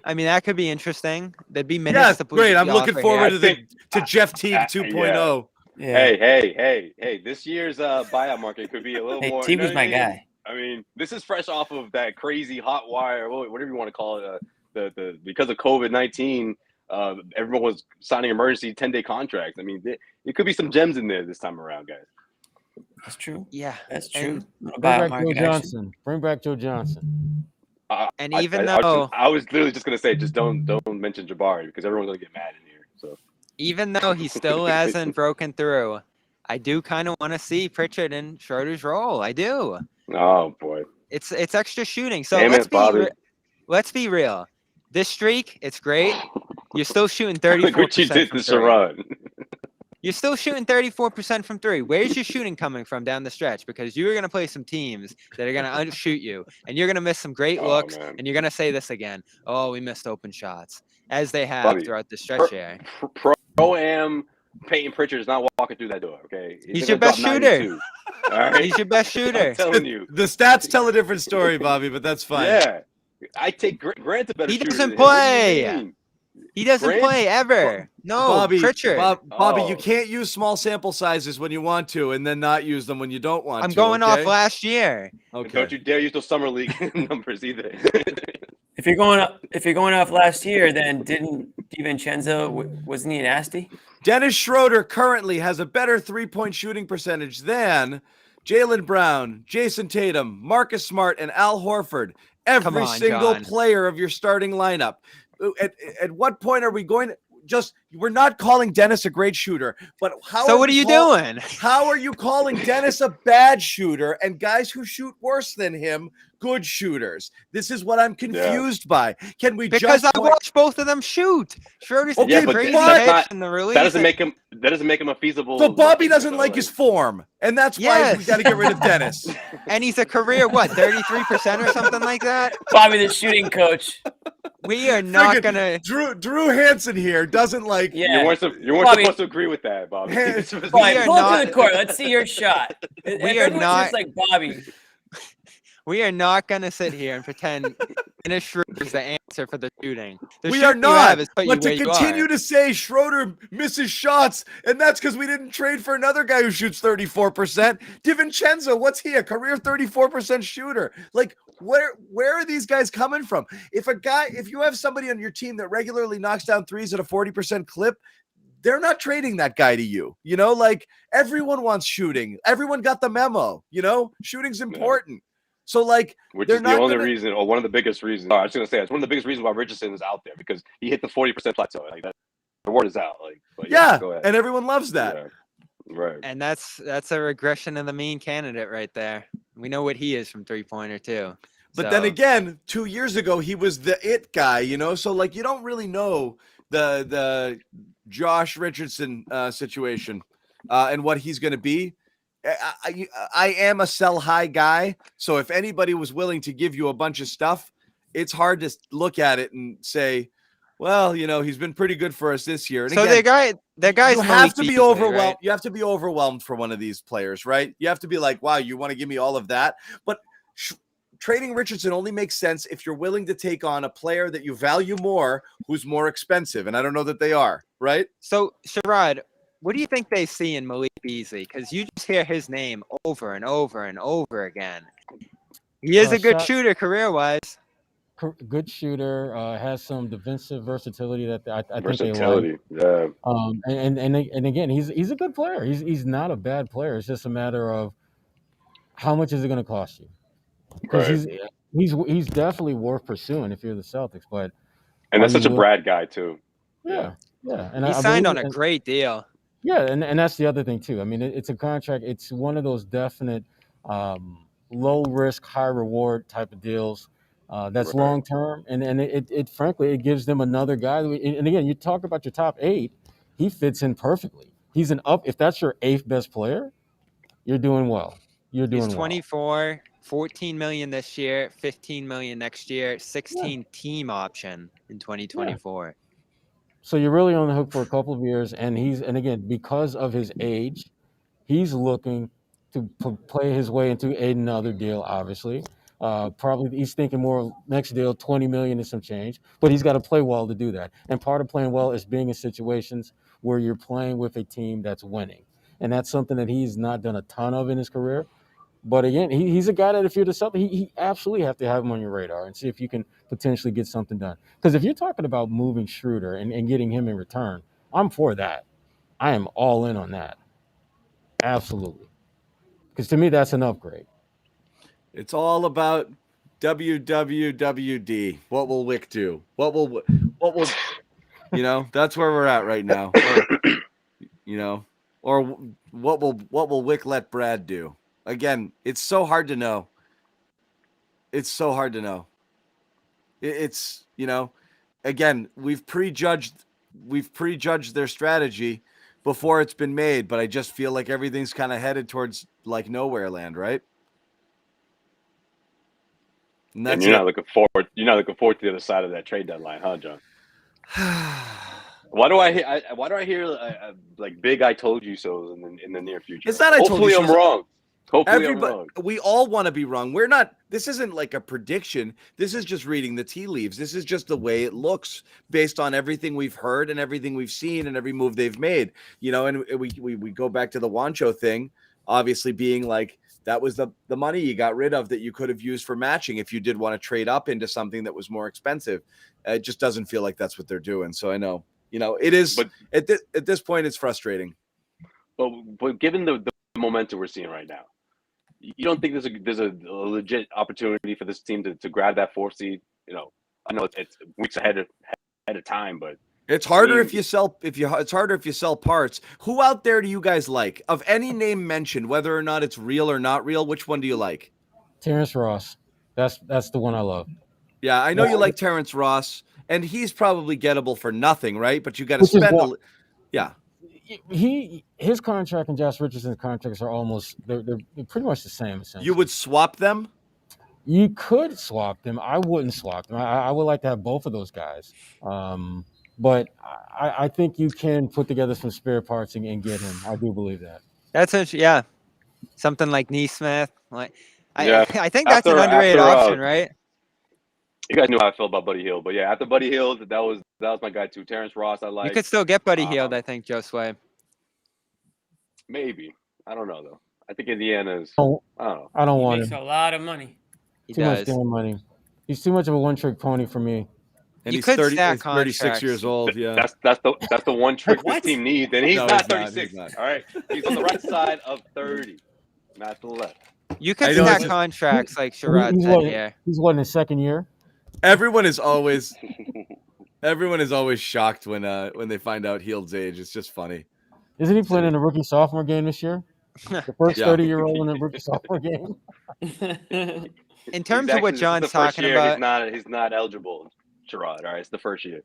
I mean, that could be interesting. There'd be minutes to great. I'm looking forward to Jeff Teague 2.0. Yeah. Hey! This year's buyout market could be a little more. Teague was my guy. I mean, this is fresh off of that crazy hot wire, whatever you want to call it. The because of COVID-19, everyone was signing emergency 10-day contracts. I mean, there could be some gems in there this time around, guys. That's true. Yeah, that's true. Bring back Joe Johnson. Bring back Joe Johnson. And even though I was literally just gonna say, just don't mention Jabari because everyone's gonna get mad in here. So even though he still hasn't broken through, I do kind of want to see Pritchard in Schroeder's role. I do. Oh boy, it's extra shooting. So let's be real. This streak, it's great. You're still shooting 34%. What you did to Sherrod. You're still shooting 34% from 3. Where's your shooting coming from down the stretch? Because you're going to play some teams that are going to outshoot you, and you're going to miss some great looks, and you're going to say this again. Oh, we missed open shots, as they have throughout the stretch here. Pro-am Peyton Pritchard is not walking through that door, okay? He's your best shooter. All right? He's your best shooter. I'm telling you. The stats tell a different story, Bobby, but that's fine. Yeah. I take Grant a better shooter. He doesn't play. He doesn't play ever. No, Bobby, Pritchard. Bobby, you can't use small sample sizes when you want to and then not use them when you don't want to. I'm going off last year. Okay. Don't you dare use those summer league numbers either. If you're going off last year, then didn't DiVincenzo, wasn't he nasty? Dennis Schroder currently has a better 3-point shooting percentage than Jaylen Brown, Jason Tatum, Marcus Smart, and Al Horford. Every single player of your starting lineup. At what point are we going to we're not calling Dennis a great shooter, but what are you doing? How are you calling Dennis a bad shooter and guys who shoot worse than him good shooters? This is what I'm confused by. Can we because I watched both of them shoot. Schroeder's crazy in the release. That doesn't make him a feasible. So Bobby doesn't like his form, and that's why we got to get rid of Dennis. And he's a career 33% or something like that. Bobby, the shooting coach. We are not gonna. Drew Hansen here doesn't like. Yeah. You weren't supposed to agree with that, Bobby. Pull it to the court. Let's see your shot. We are not like Bobby. We are not gonna sit here and pretend Dennis Schroeder is the answer for the shooting. We are not. But to continue to say Schroeder misses shots, and that's because we didn't trade for another guy who shoots 34%. DiVincenzo, what's he? A career 34% shooter? Like, where are these guys coming from? If you have somebody on your team that regularly knocks down threes at a 40% clip, they're not trading that guy to you. You know, like everyone wants shooting. Everyone got the memo. You know, shooting's important. So, like, which is the only reason, or one of the biggest reasons. I was going to say it's one of the biggest reasons why Richardson is out there because he hit the 40% plateau. Like that, the word is out. Like, but and everyone loves that. Yeah. Right. And that's a regression of the mean candidate right there. We know what he is from 3-pointer too. But then again, 2 years ago he was the it guy. You know, so like you don't really know the Josh Richardson situation and what he's going to be. I am a sell high guy, so if anybody was willing to give you a bunch of stuff, it's hard to look at it and say, well, you know, he's been pretty good for us this year. And so again, their guys you have to be overwhelmed. Right? You have to be overwhelmed for one of these players, right? You have to be like, wow, you want to give me all of that? But trading Richardson only makes sense if you're willing to take on a player that you value more, who's more expensive, and I don't know that they are, right? So, Sherrod, what do you think they see in Malik Beasley? Because you just hear his name over and over and over again. He is a good shooter career-wise. Good shooter, has some defensive versatility that I think they like. Yeah. And again, he's a good player. He's not a bad player. It's just a matter of how much is it going to cost you? Because he's definitely worth pursuing if you're the Celtics. And that's such a Brad guy too. Yeah. And he signed on a great deal. Yeah, and that's the other thing too. I mean, it's a contract. It's one of those definite low risk, high reward type of deals. That's Right. long term, and it frankly it gives them another guy. And again, you talk about your top 8, he fits in perfectly. He's an up. If that's your 8th best player, you're doing well. You're doing He's well. 24, 14 million this year, 15 million next year, 16 Yeah. team option in 2024. So you're really on the hook for a couple of years, and again, because of his age, he's looking to play his way into another deal. Obviously, probably he's thinking more next deal, 20 million and some change. But he's got to play well to do that. And part of playing well is being in situations where you're playing with a team that's winning, and that's something that he's not done a ton of in his career. But again, he's a guy that if you're the Celtics, he absolutely have to have him on your radar and see if you can potentially get something done. Because if you're talking about moving Schroder and getting him in return, I'm for that. I am all in on that. Absolutely. Because to me, that's an upgrade. It's all about WWWD. What will Wick do? What will that's where we're at right now. Or what will Wick let Brad do? Again, it's so hard to know. It's so hard to know. It's again, we've prejudged their strategy before it's been made, but I just feel like everything's kind of headed towards like nowhere land, right? And you're not looking forward to the other side of that trade deadline, huh, John? Why do I hear like big "I told you so" in the near future? It's not I told you so. Hopefully I'm wrong. Hopefully I'm wrong. We all want to be wrong. We're not. This isn't like a prediction. This is just reading the tea leaves. This is just the way it looks based on everything we've heard and everything we've seen and every move they've made. And we go back to the Wancho thing, obviously being like that was the money you got rid of that you could have used for matching if you did want to trade up into something that was more expensive. It just doesn't feel like that's what they're doing. So I know. It is, but at this point, it's frustrating. But given the momentum we're seeing right now, you don't think there's a legit opportunity for this team to grab that 4th seed? I know it's weeks ahead of time, but it's harder if you sell it's harder if you sell parts. Who out there do you guys like? Of any name mentioned, whether or not it's real or not real, which one do you like? Terrence Ross. That's the one I love. Yeah, I know you like Terrence Ross. And he's probably gettable for nothing, right? But you got to spend yeah. His contract and Josh Richardson's contracts are almost they're pretty much the same. Essentially. You would swap them? You could swap them. I wouldn't swap them. I would like to have both of those guys. But I think you can put together some spare parts and get him. I do believe that. That's something like Neesmith. I think that's an underrated option, right? You guys knew how I felt about Buddy Hield, but yeah, after Buddy Hield, that was my guy too. Terrence Ross, I like. You could still get Buddy Hield, I think, Josue. Maybe. I don't know though. I think Indiana's. I don't know. I don't want him. He makes a lot of money. He too does. much damn money. He's too much of a one-trick pony for me. And he's 36 years old. Yeah, that's the one trick this team needs, and he's not 36. He's not. All right, he's on the right side of 30, not the left. You could stack contracts like Sherrod said here. He's in his second year. Everyone is always shocked when they find out Hield's age. It's just funny. Isn't he playing in a rookie sophomore game this year? The first 30-year-old in a rookie sophomore game. In terms of what John's talking about, he's not eligible. Sherrod, all right, it's the first year.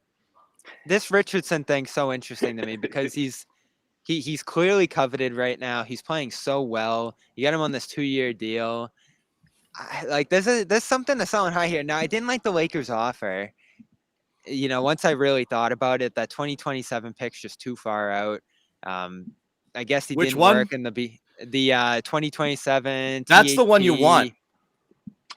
This Richardson thing's so interesting to me because he's clearly coveted right now. He's playing so well. You got him on this 2-year deal. There's something to selling high here. Now, I didn't like the Lakers offer. Once I really thought about it, that 2027 pick's just too far out. I guess he didn't work in the 2027. That's the one you want.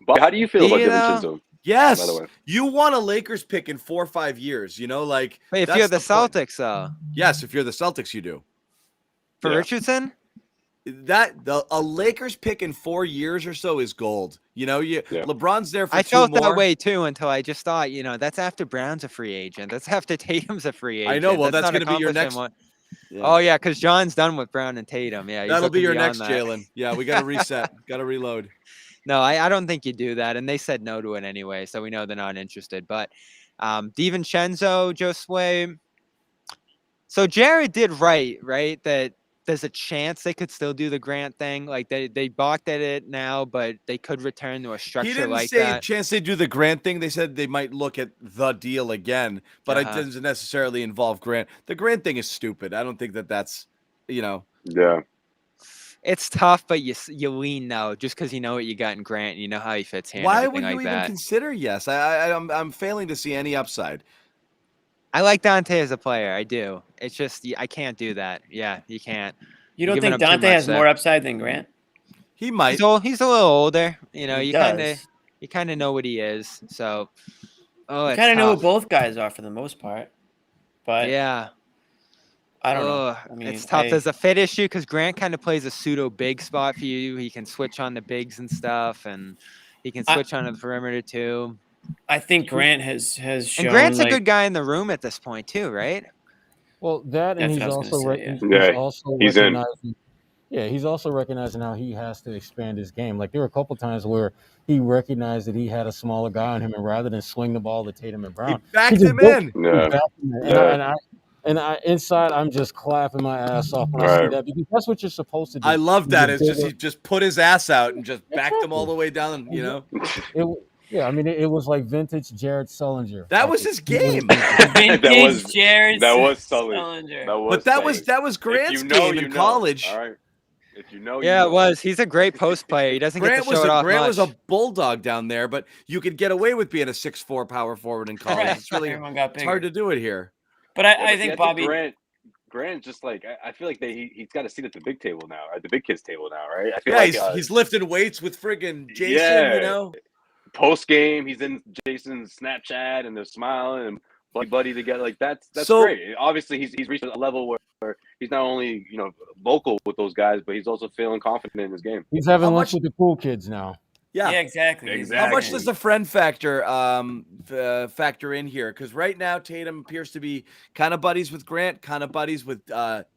But how do you feel about Richardson? Yes, by the way. You want a Lakers pick in 4 or 5 years. But if you're the Celtics, though. Yes, if you're the Celtics, you do. For Richardson. A Lakers pick in 4 years or so is gold. LeBron's there for 2 more. I felt that way too until I just thought, that's after Brown's a free agent. That's after Tatum's a free agent. I know. Well, that's going to be your next one. Yeah. Oh yeah, because John's done with Brown and Tatum. Yeah, that'll be your next Jaylen. Yeah, we got to reset. Got to reload. No, I don't think you do that, and they said no to it anyway, so we know they're not interested. But DiVincenzo, Josue, So Jared did right, that there's a chance they could still do the Grant thing. Like they balked at it now, but they could return to a structure He didn't like say that. chance they do the Grant thing. They said they might look at the deal again, but it doesn't necessarily involve Grant. The Grant thing is stupid. I don't think that's, Yeah. It's tough, but you lean no, just because you know what you got in Grant, you know how he fits here. Why and would you like even that. consider yes? I'm failing to see any upside. I like Dante as a player. I do. It's just I can't do that. Yeah, you can't. You don't think Dante has more upside than Grant? He might. He's a little older. You know, He you does. kind of know what he is. So, you kind of know who both guys are for the most part. But yeah, I don't know. I mean, it's tough. There's a fit issue because Grant kind of plays a pseudo big spot for you. He can switch on the bigs and stuff, and he can switch on the perimeter too. I think Grant has shown. And Grant's a good guy in the room at this point too, right? Well, that and he's also he's recognizing. Yeah, he's also recognizing how he has to expand his game. Like there were a couple times where he recognized that he had a smaller guy on him, and rather than swing the ball to Tatum and Brown, he backed him in. And I inside, I'm just clapping my ass off when I see that because that's what you're supposed to do. I love that. It's just he just put his ass out and just backed him all the way down. Yeah, I mean, it was like vintage Jared Sullinger. That was his game. Vintage Jared Sullinger. That was Grant's game in college. All right. If you know, it was. He's a great post player. He doesn't get to show it off Grant much. was a bulldog down there, but you could get away with being a 6'4" power forward in college. Right. It's really it's hard to do it here. But I think Bobby Grant just like I feel like he's got a seat at the big table now, at the big kids table now, right? I feel he's lifting weights with friggin' Jason, Post game, he's in Jason's Snapchat and they're smiling and buddy together. Like that's so great. Obviously, he's reached a level where he's not only vocal with those guys, but he's also feeling confident in his game. He's having lunch with the cool kids now. Yeah, exactly. How much does the friend factor factor in here? Because right now Tatum appears to be kind of buddies with Grant, kind of buddies with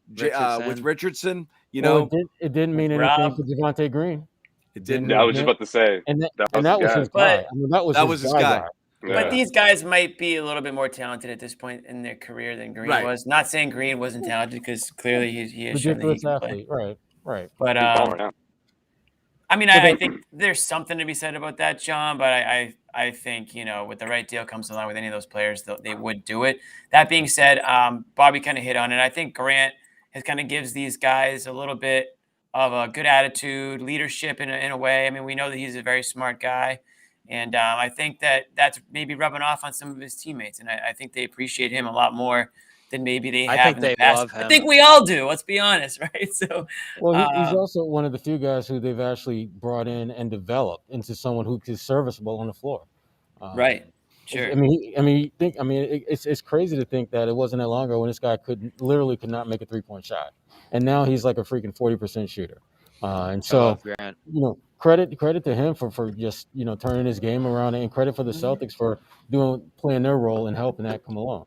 Richardson. It didn't mean anything for Javonte Green. It didn't. I was just about to say, that was his guy. I mean, that was his guy. Yeah. But these guys might be a little bit more talented at this point in their career than Green was. Not saying Green wasn't talented because clearly he has shown that he can play. Right. But I mean, I think there's something to be said about that, John. But I think with the right deal comes along with any of those players, they would do it. That being said, Bobby kind of hit on it. I think Grant has kind of gives these guys a little bit of a good attitude, leadership in a way. I mean, we know that he's a very smart guy. And I think that's maybe rubbing off on some of his teammates. And I think they appreciate him a lot more than maybe they have in the past. I think we all do. Let's be honest, right? So, he's also one of the few guys who they've actually brought in and developed into someone who is serviceable on the floor. Right. Sure. It's crazy to think that it wasn't that long ago when this guy could not make a 3-point shot, and now he's like a freaking 40% shooter. And so, credit to him for just turning his game around, and credit for the Celtics for playing their role and helping that come along.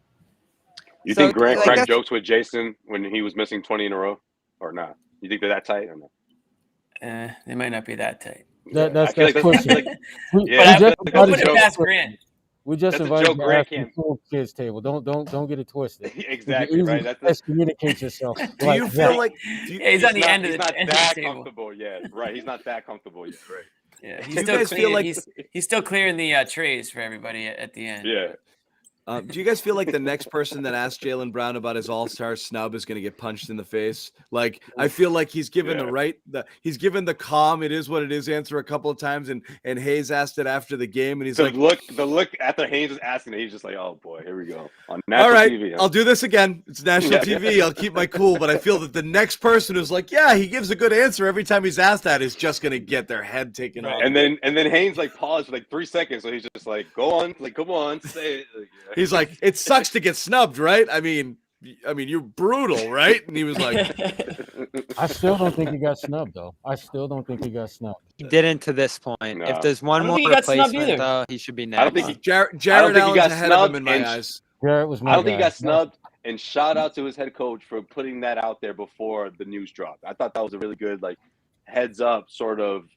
You think Grant cracked jokes with Jason when he was missing 20 in a row, or not? You think they're that tight or not? They might not be that tight. That's pushing. We just invited you to the cool kids table. Don't get it twisted. Exactly right. Let's communicate yourself. Do you feel like he's on the end of the table? He's not that comfortable yet. Right. He's not that comfortable yet. Right. Yeah. He's still feel like he's still clearing the trays for everybody at the end. Yeah. Do you guys feel like the next person that asks Jaylen Brown about his all-star snub is going to get punched in the face? Like, I feel like he's given he's given the calm, it is what it is answer a couple of times, and Hayes asked it after the game, and he's the look after Hayes was asking it, he's just like, oh boy, here we go on national TV. I'll do this again. It's national TV. I'll keep my cool, but I feel that the next person who's like, yeah, he gives a good answer every time he's asked that is just going to get their head taken off. And then Hayes like paused for like 3 seconds, so he's just like, go on, like come on, say it. He's like, it sucks to get snubbed, right? I mean, you're brutal, right? And he was like, I still don't think he got snubbed, though. He didn't to this point. No. If there's one more replacement, though, he should be next. I don't think Jared Allen's ahead of him in my eyes. Jared was my I don't think he got snubbed. And shout out to his head coach for putting that out there before the news dropped. I thought that was a really good heads up, sort of,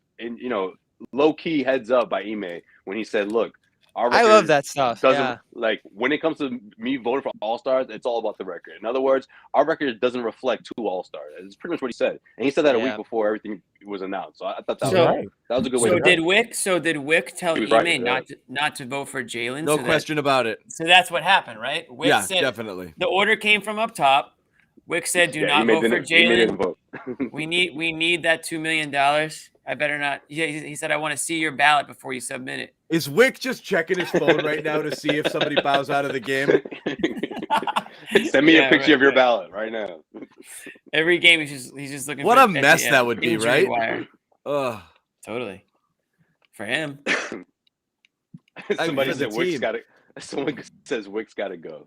low key heads up by Ime when he said, look, I love that stuff. Yeah. Like when it comes to me voting for All-Stars, it's all about the record. In other words, our record doesn't reflect 2 All-Stars. It's pretty much what he said, and he said that a week before everything was announced. So I thought that was a good way. Did Wick tell Ime not to vote for Jaylen? No question about it. So that's what happened, right? Wick said, definitely. The order came from up top. Wick said, "Do not vote for Jaylen. We need that $2 million. I better not." Yeah, he said, "I want to see your ballot before you submit it." Is Wick just checking his phone right now to see if somebody bows out of the game? Send me a picture of your ballot right now. Every game, he's just looking. What a mess that would be, right? Ugh, totally. For him. Somebody said Wick's got to. Someone says Wick's got to go.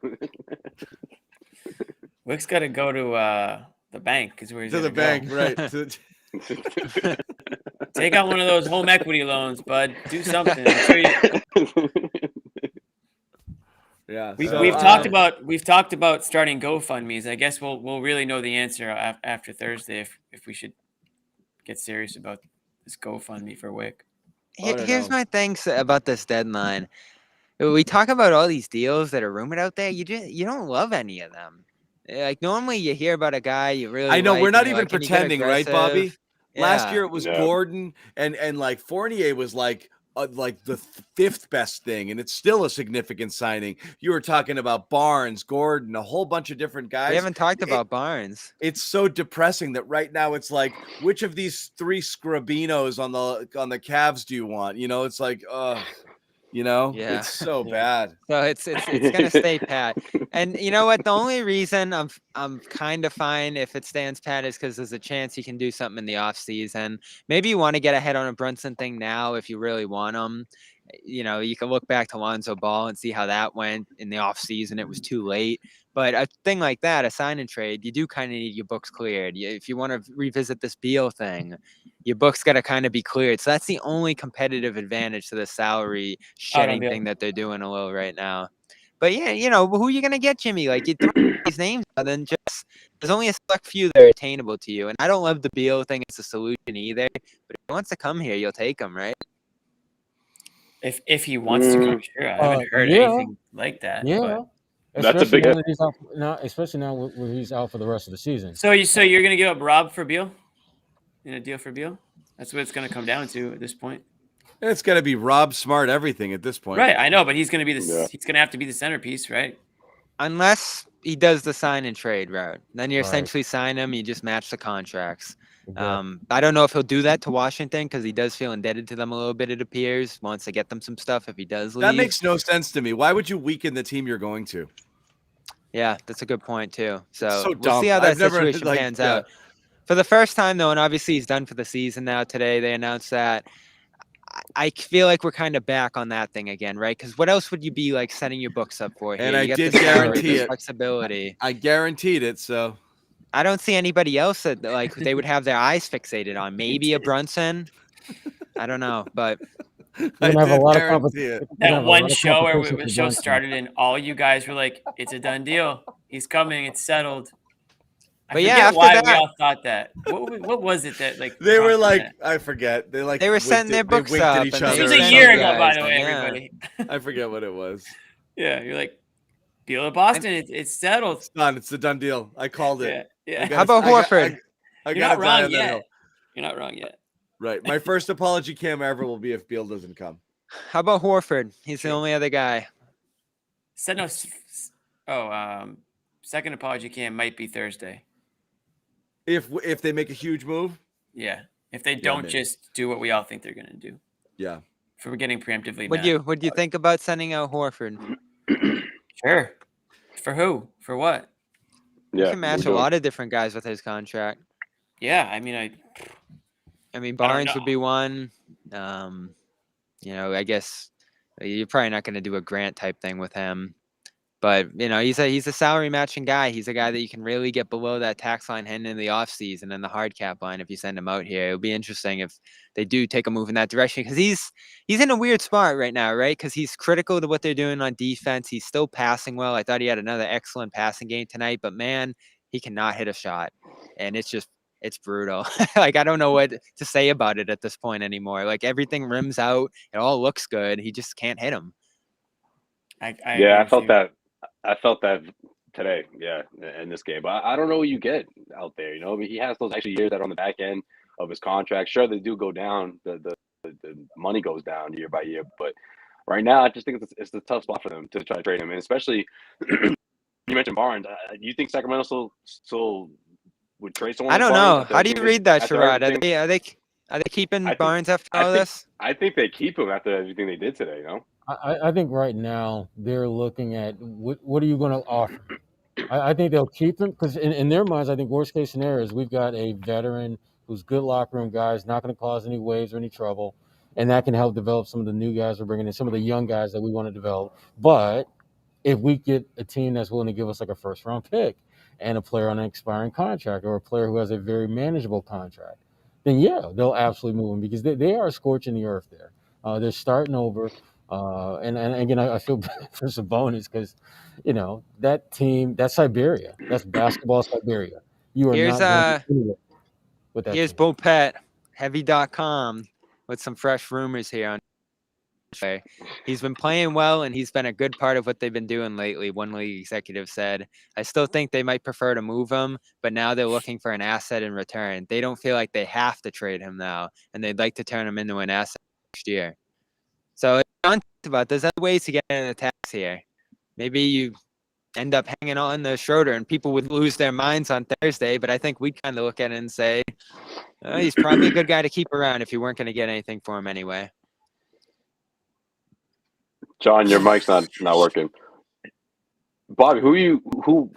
Wick's got to go to the bank. Is where he's to the bank, right? Take out one of those home equity loans, bud. Do something. Yeah, we've talked about starting GoFundMe's. I guess we'll really know the answer after Thursday if we should get serious about this GoFundMe for Wick. Here's my thing about this deadline. We talk about all these deals that are rumored out there. You don't love any of them. Like normally you hear about a guy you really. I know like, we're not even pretending, right, Bobby? Yeah. Last year it was Gordon and like Fournier was like the 5th best thing, and it's still a significant signing. You were talking about Barnes, Gordon, a whole bunch of different guys. We haven't talked about Barnes. It's so depressing that right now it's like, which of these 3 Scrabinos on the Cavs do you want? You know, it's like, it's so bad. So it's gonna stay pat. And you know what? The only reason I'm kind of fine if it stands pat is because there's a chance you can do something in the off season. Maybe you want to get ahead on a Brunson thing now if you really want him. You know, you can look back to Lonzo Ball and see how that went in the off season. It was too late. But a thing like that, a sign and trade, you do kind of need your books cleared. If you want to revisit this Beal thing, your books got to kind of be cleared. So that's the only competitive advantage to the salary shedding thing that they're doing a little right now. But yeah, you know, who are you going to get, Jimmy? Like, you throw these names out, then just there's only a select few that are attainable to you. And I don't love the Beal thing as a solution either. But if he wants to come here, you'll take him, right? If he wants to come, sure. I haven't heard anything like that. Yeah. But. That's a big especially now when he's out for the rest of the season. So you're going to give up Rob for Beal in a deal for Beal? That's what it's going to come down to at this point. It's got to be Rob Smart everything at this point, right? I know, but he's going to be he's going to have to be the centerpiece, right? Unless he does the sign and trade route, then you essentially sign him. You just match the contracts. I don't know if he'll do that to Washington because he does feel indebted to them a little bit. It appears wants to get them some stuff if he does leave. That makes no sense to me. Why would you weaken the team you're going to? Yeah, that's a good point too. So we'll see how that situation pans out. For the first time though, and obviously he's done for the season now. Today they announced that. I feel like we're kind of back on that thing again, right? Because what else would you be like setting your books up for here? And I did guarantee it. Flexibility. I guaranteed it. So I don't see anybody else that like they would have their eyes fixated on. Maybe a Brunson. I don't know, but. I have a lot of that one show where the show started and all you guys were like, "It's a done deal. He's coming. It's settled." But yeah, why we all thought that. What was it that like they were like? I forget. They were setting their books up. At each other. It was a year ago, by the way, everybody. I forget what it was. Yeah, you're like, deal at Boston. It's settled. It's done. It's a done deal. I called it. Yeah. How about Horford? You're not wrong yet. You're not wrong yet. Right. My first apology cam ever will be if Beal doesn't come. How about Horford? He's the only other guy. Second apology cam might be Thursday. If they make a huge move? Yeah. If they don't just do what we all think they're going to do. Yeah. If we're getting preemptively Would you think about sending out Horford? Sure. For who? For what? You can match a lot of different guys with his contract. Yeah, I mean, Barnes would be one. I guess you're probably not going to do a Grant type thing with him. But, he's a salary matching guy. He's a guy that you can really get below that tax line heading in the offseason and the hard cap line if you send him out here. It'll be interesting if they do take a move in that direction because he's in a weird spot right now, right? Because he's critical to what they're doing on defense. He's still passing well. I thought he had another excellent passing game tonight, but man, he cannot hit a shot. And it's brutal. Like, I don't know what to say about it at this point anymore. Like, everything rims out. It all looks good. He just can't hit them. I felt that. I felt that today. Yeah, in this game, but I don't know what you get out there. You know, I mean, he has those extra years that are on the back end of his contract. Sure, they do go down. The money goes down year by year, but right now, I just think it's a tough spot for them to try to trade him, and especially you mentioned Barnes. Do you think Sacramento still would trade someone? I don't know. How do you read that, Sherrod? Are they keeping Barnes after all this? I think they keep him after everything they did today. You know. I think right now they're looking at what are you going to offer? I think they'll keep him because in their minds, I think worst case scenario is we've got a veteran who's good locker room guys, not going to cause any waves or any trouble, and that can help develop some of the new guys we're bringing in, some of the young guys that we want to develop. But if we get a team that's willing to give us like a first round pick and a player on an expiring contract or a player who has a very manageable contract, then yeah, they'll absolutely move him because they are scorching the earth there. They're starting over. And again, I feel bad for Sabonis because, you know, that team, that's Siberia. That's basketball Siberia. You are not going anywhere with that. Here's team. Bo Pet, heavy.com, with some fresh rumors here on. He's been playing well, and he's been a good part of what they've been doing lately. One league executive said, I still think they might prefer to move him, but now they're looking for an asset in return. They don't feel like they have to trade him now, and they'd like to turn him into an asset next year. So John talked about there's other ways to get an attack here. Maybe you end up hanging on the Schroder, and people would lose their minds on Thursday, but I think we'd kind of look at it and say, he's probably a good guy to keep around if you weren't going to get anything for him anyway. John, your mic's not working. Bobby, who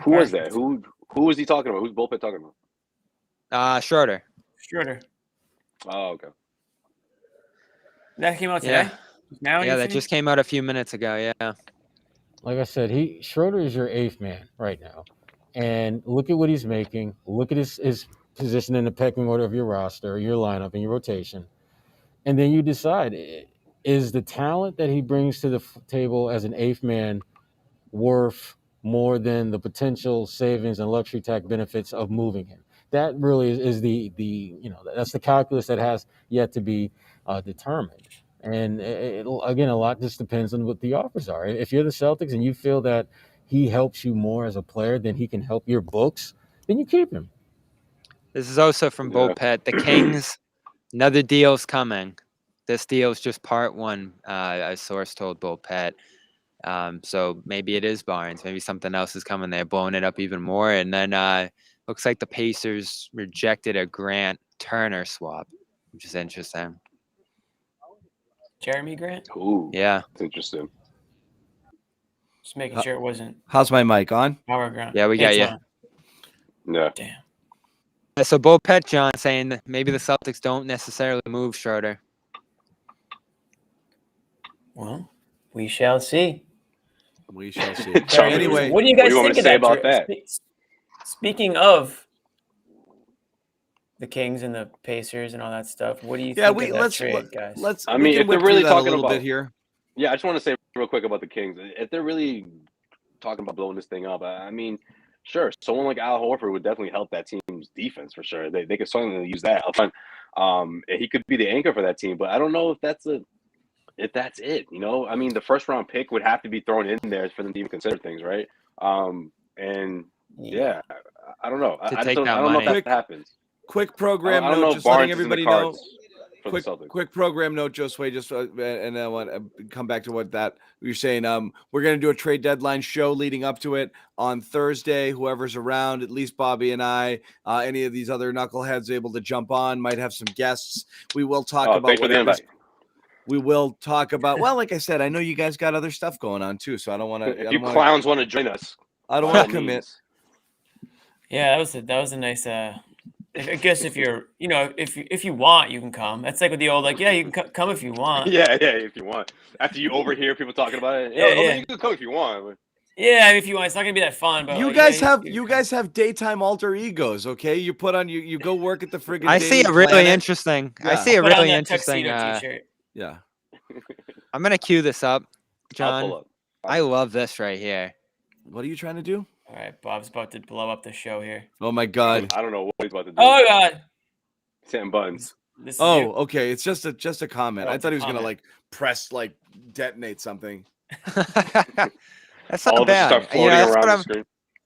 was that? Who was he talking about? Who's Bullpit talking about? Schroder. Oh, okay. That came out today? Now that just came out a few minutes ago, yeah. Like I said, Schroder is your eighth man right now. And look at what he's making. Look at his position in the pecking order of your roster, your lineup, and your rotation. And then you decide, is the talent that he brings to the table as an eighth man worth more than the potential savings and luxury tax benefits of moving him? That really is the that's the calculus that has yet to be determined. And again, a lot just depends on what the offers are. If you're the Celtics and you feel that he helps you more as a player than he can help your books, then you keep him. This is also from Bo Pet. The Kings, another deal's coming. This deal's just part one, a source told Bo Pet. So maybe it is Barnes. Maybe something else is coming there, blowing it up even more. And then looks like the Pacers rejected a Grant Turner swap, which is interesting. Jeremy Grant? Ooh, yeah. That's interesting. Just making sure it wasn't. How's my mic on? Power Grant. Yeah, we got you. Yeah. Damn. So Bo Pet, John, saying that maybe the Celtics don't necessarily move Schroder. Well, we shall see. We shall see. Anyway, what do you guys think of that about that? Speaking of the Kings and the Pacers and all that stuff, what do you think of that trade, guys? I mean, if they're really talking about bit here, yeah, I just want to say real quick about the Kings. If they're really talking about blowing this thing up, I mean, sure, someone like Al Horford would definitely help that team's defense for sure. They could certainly use that up front. He could be the anchor for that team, but I don't know if that's it. You know, I mean, the first round pick would have to be thrown in there for them to even consider things, right? And yeah, I don't know. I don't know if that happens. Quick program I don't note, know just letting Barnes everybody know. Quick program note, Josue, just and I want to come back to what you're saying. We're going to do a trade deadline show leading up to it on Thursday. Whoever's around, at least Bobby and I, any of these other knuckleheads able to jump on, might have some guests. We will talk about. Thanks for the invite. We will talk about. Well, like I said, I know you guys got other stuff going on too, so I don't want to. If you clowns want to join us, I don't want to commit. Yeah, that was a nice. I guess if you're, if you want, you can come. That's like with the old, yeah, you can come if you want. Yeah, if you want. After you overhear people talking about it, you can come if you want. But... Yeah, if you want, it's not gonna be that fun. But you guys have daytime alter egos, okay? You put on you go work at the friggin'. I see a really interesting. Yeah. I see a really interesting. Yeah. I'm gonna cue this up, John. I love this right here. What are you trying to do? All right, Bob's about to blow up the show here. Oh my God! I don't know what he's about to do. Oh God! Hitting buttons. Okay. It's just a comment. I thought he was gonna press detonate something. That's All not of us bad. start floating That's around what the I'm. screen.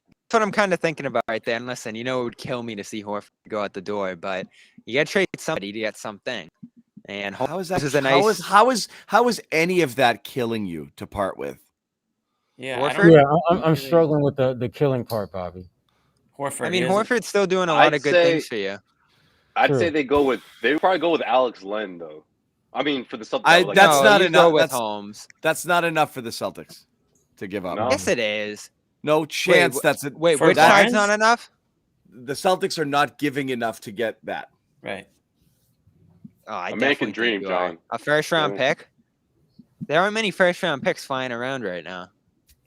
That's what I'm kind of thinking about right there. And listen, it would kill me to see Horford go out the door, but you got to trade somebody to get something. And How is that? Horford is a nice. How is any of that killing you to part with? Yeah, Horford? I'm struggling with the killing part, Bobby. Horford. I mean, Horford's still doing a lot I'd of good say- things for you. I'd True. say they would probably go with Alex Len though. I mean, for the Celtics, That's No, not you enough. go with Holmes. That's not enough for the Celtics to give up. No? Yes, it is. No chance. Wait, That's it. Wait, For which side's Barnes? not enough? The Celtics are not giving enough to get that. right. Oh, I American definitely dream, think you are. John. A first-round Yeah. pick? There aren't many first-round picks flying around right now.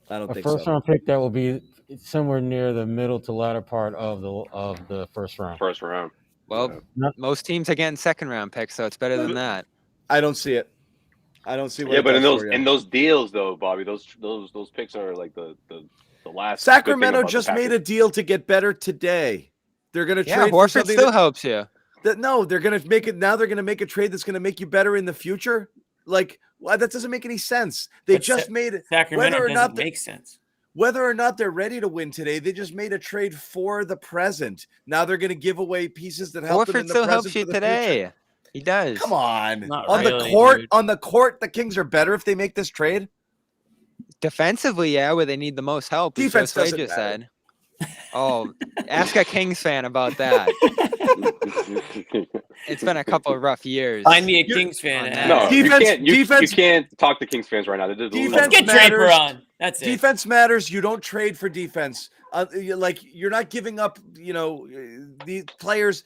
I don't A think first so. round pick that will be somewhere near the middle to latter part of the first round. First round. Well, Yeah. most teams are getting second-round picks, so it's better than that. I don't see it. I don't see what. Yeah, it but does for you. in those deals though, Bobby, those picks are like the last. Sacramento good thing about just the made Packers. a deal to get better today. They're going to Yeah, trade for Horford something still helps you. no, they're going to make it now. They're going to make a trade that's going to make you better in the future. Like, well, that doesn't make any sense. They But just made it. Sacramento whether or doesn't not make sense. Whether or not they're ready to win today, they just made a trade for the present. Now they're going to give away pieces that help them in Horford the still present helps you for the today. future. He does. Come on. Not On the really, court, dude. on the court, the Kings are better if they make this trade. Defensively, yeah, where they need the most help. as Defense Josue doesn't just matter. said. Oh, ask a Kings fan about that. It's been a couple of rough years. Find me a You- Kings fan. on to that. No, ask. Defense- you defense- can't talk to Kings fans right now. They're just Defense Let's losing. get Draper matters. on. That's it. Defense matters. You don't trade for defense. Like you're not giving up. These players.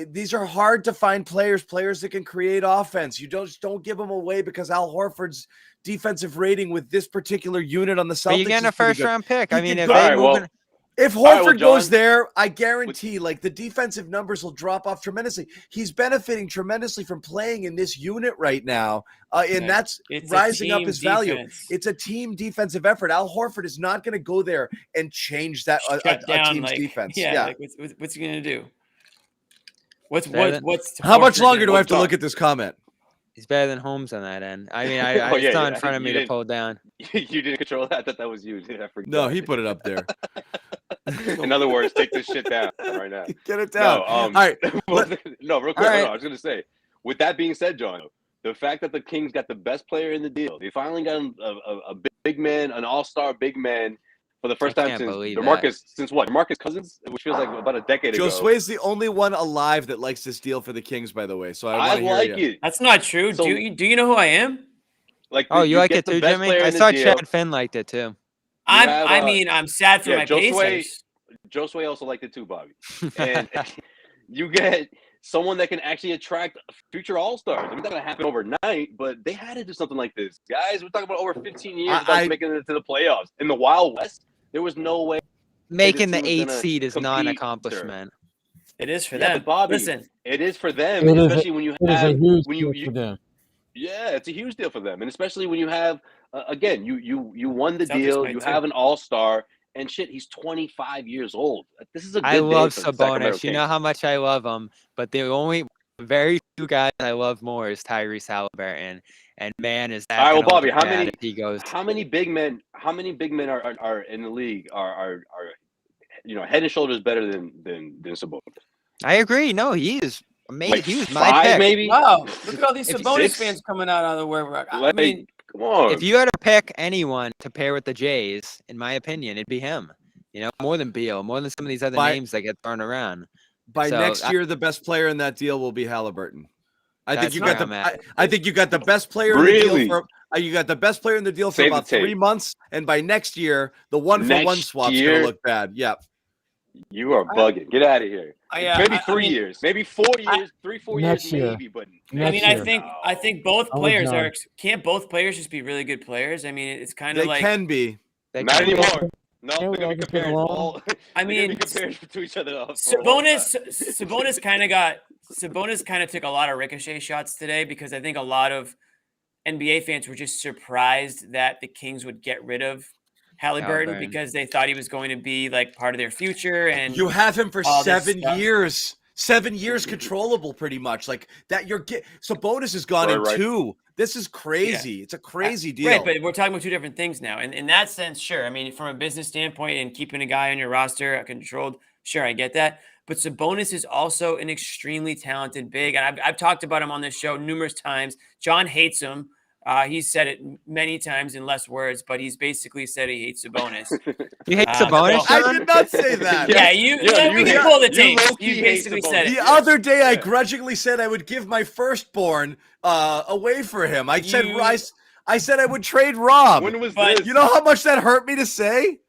These are hard to find players that can create offense. You don't give them away because Al Horford's defensive rating with this particular unit on the Celtics. But you're getting a is pretty good. first-round pick. He I mean, can if go- they Alright, well, moving, If All right, Horford well, goes John- there, I guarantee like the defensive numbers will drop off tremendously. He's benefiting tremendously from playing in this unit right now, and Yeah, that's it's a rising up team his value. defense. It's a team defensive effort. Al Horford is not going to go there and change that a Shut down, team's like, defense. Yeah. Yeah. Like, what's he gonna do? What's Better than- what's How much Horford longer do gonna I have to John- look at this comment? he's better than Holmes on that end. I mean, Oh, it's yeah, not in yeah. front of me You to didn't- pull down. You didn't control that. I thought that was you. I forgot. No, he put it up there. In other words, take this shit down right now. Get it down. No, All right. no, real quick. All right. No, I was gonna say, with that being said, John, the fact that the Kings got the best player in the deal, they finally got a big man, an all-star big man for the first I time can't since believe DeMarcus. Since what? DeMarcus Cousins, which feels like about a decade ago. Josue's the only one alive that likes this deal for the Kings, by the way. So I I want to hear like you. it. That's not true. So- do you know who I am? Like, Oh, you like get it the too, best Jimmy? player I in the saw deal. Chad Finn liked it too. have, I'm sad for yeah, my Josue- Pacers. Josue also liked it too, Bobby. And you get someone that can actually attract future all-stars. I mean, that's not going to happen overnight, but they had to do something like this. Guys, we're talking about over 15 years without making it to the playoffs. In the Wild West, there was no way. Making the team was 8th gonna seed is not an compete, accomplishment. It is for Yeah, them. but Bobby, Listen, it is for them, It is a- especially when you It is a have huge when deal you for them. yeah, it's a huge deal for them, and especially when you have again, you won the Celtics deal, might you too. have an all-star, and shit, he's 25 years old. This is a good I day love for the Sacramento Sabonis. You know Kings. how much I love him, but the only very few guys I love more is Tyrese Halliburton. And man, is that All right, well, gonna Bobby, look how bad many- if he goes? How many big men are in the league are head and shoulders better than Sabonis? I agree. No, he is amazing. Like He was my 5 pick. maybe. wow, look at all these If Sabonis 6? fans coming out of the wherever. I Like, mean, come on. If you had to pick anyone to pair with the Jays, in my opinion, it'd be him. You know, more than Beal, more than some of these other By- names that get thrown around. By So, next year, the best player in that deal will be Halliburton. I think That's you where got I'm at. I think you got the best player in the Really? deal for you got the best player in the deal for Save the about 3 tape. months, and by next year, the one-for-one Next swap's year? gonna look bad. Yeah. You are bugging. Get out of here. Maybe 3 mean, years, maybe 4 years, 3-4 Next years, year. maybe. But I Next mean, year. I think both I'm with players John. are. Can't both players just be really good players? I mean, it's kind They of like. can be. They not can- anymore. No, Yeah, they're we gonna all be just get compared. along. All, I they're gonna be mean, compared to each other. For a long time. Sabonis kind of took a lot of ricochet shots today because I think a lot of NBA fans were just surprised that the Kings would get rid of Halliburton because they thought he was going to be like part of their future. And You have him for all this 7 stuff. years. 7 years controllable, pretty much like that. Sabonis has gone in Right. 2. This is crazy. It's a crazy deal. Right, but we're talking about two different things now. And in that sense, sure. I mean, from a business standpoint and keeping a guy on your roster controlled, sure, I get that. But Sabonis is also an extremely talented big. And I've talked about him on this show numerous times. John hates him. He's said it many times in less words, but he's basically said he hates Sabonis. You hate Sabonis, I John? did not say that. Yeah, we can pull the tape. You basically said it. The other day, I grudgingly said I would give my firstborn away for him. I said I would trade Rob. When was this? You know how much that hurt me to say?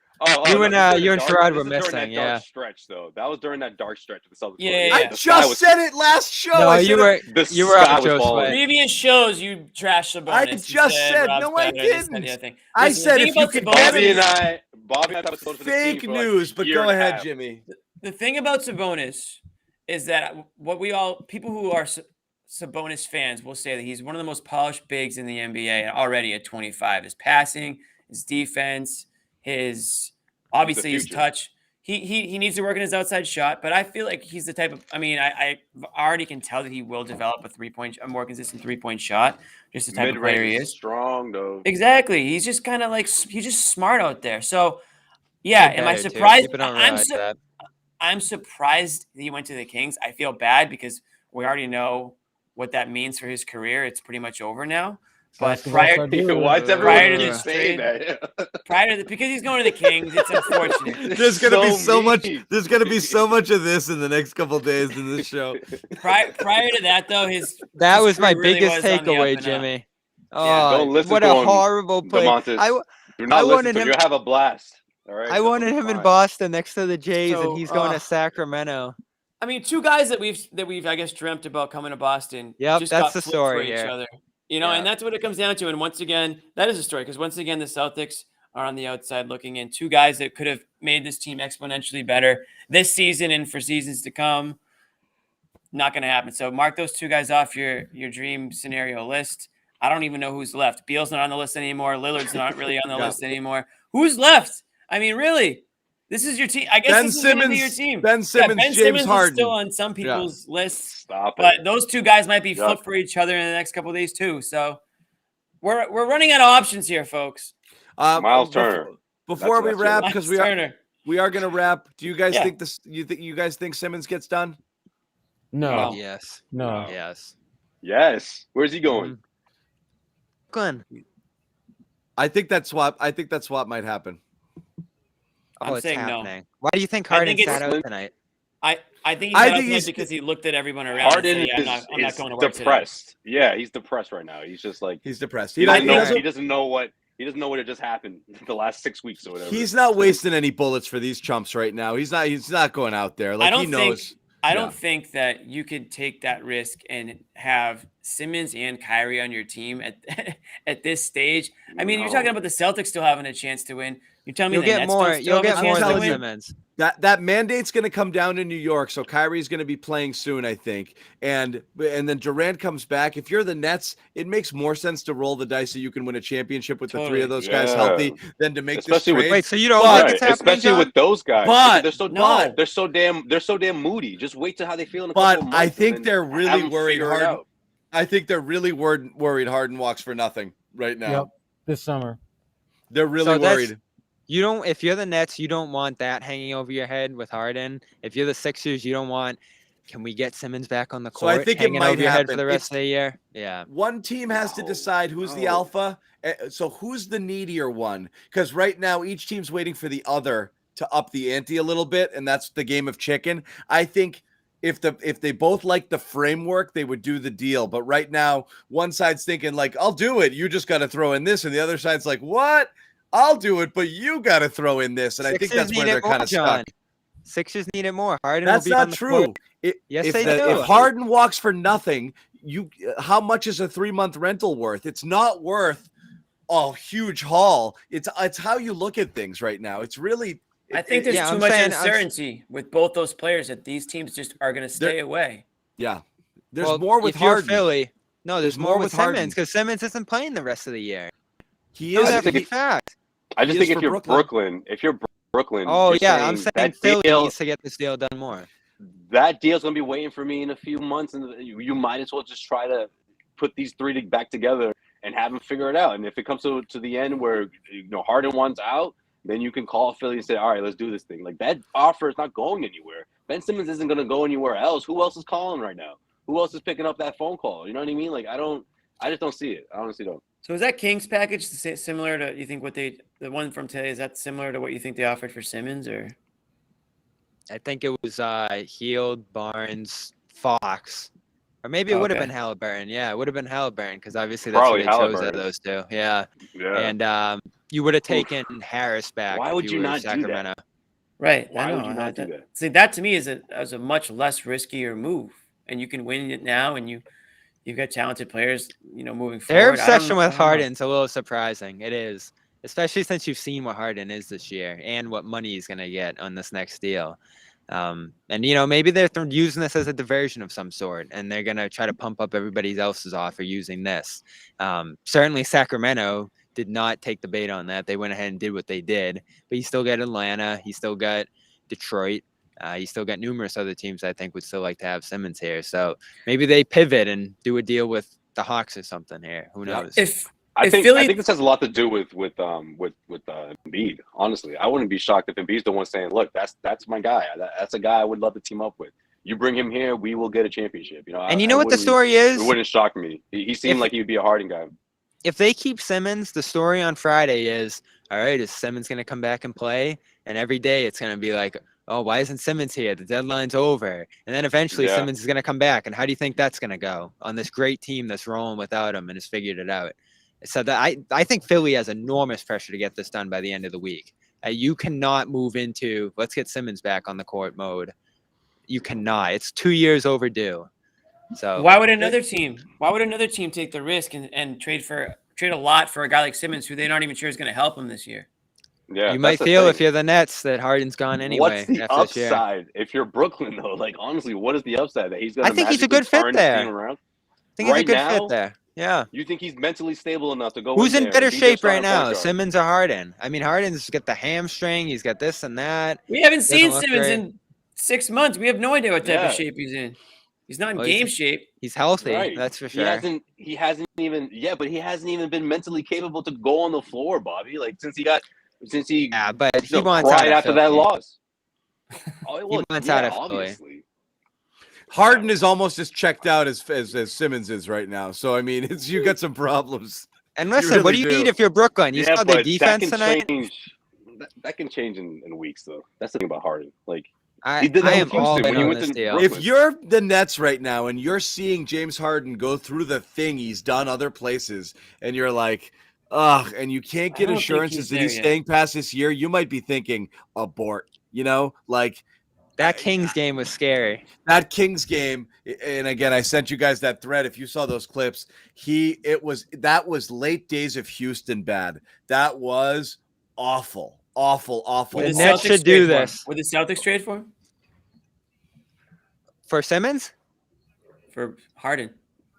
You and Sherrod were missing, during that dark stretch, though. That was during that dark stretch of the Celtics. Yeah. I just said it last show. No, you were up, Josue. Previous shows, you trashed Sabonis. I just said, no, I didn't. I said if you could get Bobby and I fake news, but go ahead, Jimmy. The thing about Sabonis is that people who are Sabonis fans will say that he's one of the most polished bigs in the NBA already at 25. His passing, his defense, his touch. He needs to work on his outside shot, but I feel like he's the type of. I mean, I already can tell that he will develop a more consistent 3-point shot. Just the type of player he is. Strong though. Exactly. He's just kind of like he's just smart out there. So, yeah. Am I surprised? I'm surprised that he went to the Kings. I feel bad because we already know what that means for his career. It's pretty much over now. But prior to this trade, because he's going to the Kings, it's unfortunate. There's gonna be so much. There's gonna be so much of this in the next couple of days in this show. Prior to that, though, that was my biggest takeaway, Jimmy. Oh, don't listen what to a him, horrible play! Do not listen to him. You have a blast. All right. I wanted him in Boston next to the Jays, and he's going to Sacramento. I mean, two guys that we've I guess dreamt about coming to Boston. Yep, just that's got the story for each here. other. And that's what it comes down to. And once again, that is a story because once again, the Celtics are on the outside looking in. Two guys that could have made this team exponentially better this season and for seasons to come. Not going to happen. So mark those two guys off your dream scenario list. I don't even know who's left. Beal's not on the list anymore. Lillard's not really on the list anymore. Who's left? I mean, really, this is your team. I guess this is going to be your team. Ben Simmons, Ben James Simmons Harden. is still on some people's lists. Stop but it. Those two guys might be flipped for each other in the next couple of days too. So we're running out of options here, folks. Miles Turner. Before we wrap, because we are going to wrap. Do you guys think this? You guys think Simmons gets done? No. Yes. No. Yes. Yes. Where's he going? Glenn. I think that swap might happen. I'm it's saying happening. no. Why do you think Harden sat out tonight? I think he's because he looked at everyone around. Harden and said, I'm not going to work depressed. Today. Yeah, he's depressed right now. He's just like he's depressed. He doesn't know what had just happened the last 6 weeks or whatever. He's not wasting any bullets for these chumps right now. He's not going out there. Like he knows. I don't think that you could take that risk and have Simmons and Kyrie on your team at this stage. I mean, you're talking about the Celtics still having a chance to win. You're telling me you'll get more than Simmons. That mandate's going to come down in New York, so Kyrie's going to be playing soon, I think. And then Durant comes back. If you're the Nets, it makes more sense to roll the dice so you can win a championship with the three of those guys healthy than to make this trade. Wait, so you don't think it's happening, especially John? with those guys. But they're so damn moody. Just wait till how they feel in a couple months. But I think they're really worried Harden. I think they're really worried Harden walks for nothing right now. Yep, this summer. They're really worried. If you're the Nets, you don't want that hanging over your head with Harden. If you're the Sixers, you don't want, can we get Simmons back on the court? So I think hanging it might over your happen head for the rest of the year. Yeah. One team has to decide who's the alpha. So who's the needier one? Because right now each team's waiting for the other to up the ante a little bit, and that's the game of chicken. I think if they both like the framework, they would do the deal. But right now, one side's thinking like, I'll do it. You just got to throw in this. And the other side's like, what? I'll do it, but you got to throw in this. And I think that's where they're kind of stuck. Sixers need it more. Harden that's will be not on the true. court. Yes, they do. If Harden walks for nothing, how much is a 3-month rental worth? It's not worth a huge haul. It's how you look at things right now. It's really. I think there's too much uncertainty with both those players that these teams just are going to stay away. Yeah. There's more with if you're Harden. Philly. No, there's more with Harden. Simmons because Simmons isn't playing the rest of the year. He is. That's a fact. I just think if you're Brooklyn, oh yeah, I'm saying Philly needs to get this deal done more. That deal's gonna be waiting for me in a few months, and you might as well just try to put these three back together and have them figure it out. And if it comes to the end where Harden wants out, then you can call Philly and say, all right, let's do this thing. Like, that offer is not going anywhere. Ben Simmons isn't going to go anywhere else. Who else is calling right now? Who else is picking up that phone call? You know what I mean? Like, I just don't see it. I honestly don't. So is that Kings package similar to, you think, the one from today, is that similar to what you think they offered for Simmons, or? I think it was Hield, Barnes, Fox. Or maybe it would have been Halliburton. Yeah, it would have been Halliburton because obviously that's Probably what they chose out of those two. Yeah. And you would have taken Harris back. Why would you not do that? Right. Why would you not do that? See, that to me is a much less riskier move, and you can win it now, and you've got talented players, moving forward. Their obsession with Harden's a little surprising. It is, especially since you've seen what Harden is this year and what money he's going to get on this next deal. And maybe they're using this as a diversion of some sort, and they're going to try to pump up everybody else's offer using this. Certainly Sacramento did not take the bait on that. They went ahead and did what they did, but you still got Atlanta, you still got Detroit, you still got numerous other teams I think would still like to have Simmons here. So maybe they pivot and do a deal with the Hawks or something here. Who knows? I think this has a lot to do with Embiid. Honestly, I wouldn't be shocked if Embiid's the one saying, "Look, that's my guy. That's a guy I would love to team up with. You bring him here, we will get a championship." And you know what the story is? It wouldn't shock me. He seemed like he would be a Harden guy. If they keep Simmons, the story on Friday is, all right, is Simmons going to come back and play? And every day it's going to be like, oh, why isn't Simmons here? The deadline's over. And then eventually Simmons is going to come back. And how do you think that's going to go on this great team that's rolling without him and has figured it out? So that I think Philly has enormous pressure to get this done by the end of the week. You cannot move into let's get Simmons back on the court mode. You cannot. It's 2 years overdue. So why would another team take the risk and trade a lot for a guy like Simmons who they're not even sure is going to help him this year? Yeah, you might feel if you're the Nets that Harden's gone anyway. What's the upside if you're Brooklyn though? Like honestly, what is the upside that he's going to? I think he's a good fit there. I think he's a good fit there. Yeah. You think he's mentally stable enough to go? Who's in better shape right now, Simmons or Harden? I mean, Harden's got the hamstring. He's got this and that. We haven't seen Simmons in 6 months. We have no idea what type of shape he's in. He's not in game shape. He's healthy. Right. That's for sure. He hasn't even been mentally capable to go on the floor, Bobby. Like since he but he wants right out after that loss. He wants out of Philly. Harden is almost as checked out as Simmons is right now. So I mean, you got some problems. And listen, what do you need if you're Brooklyn? You saw the defense tonight. That can change in weeks, though. That's the thing about Harden. Like he did that with Houston when he went to Brooklyn. If you're the Nets right now and you're seeing James Harden go through the thing he's done other places, and you're like, ugh, and you can't get assurances that he's staying past this year, you might be thinking abort. Like. That Kings game was scary. That Kings game, and again, I sent you guys that thread. If you saw those clips, that was late days of Houston bad. That was awful. The Nets should do this. Would the Celtics trade for him? For Simmons? For Harden?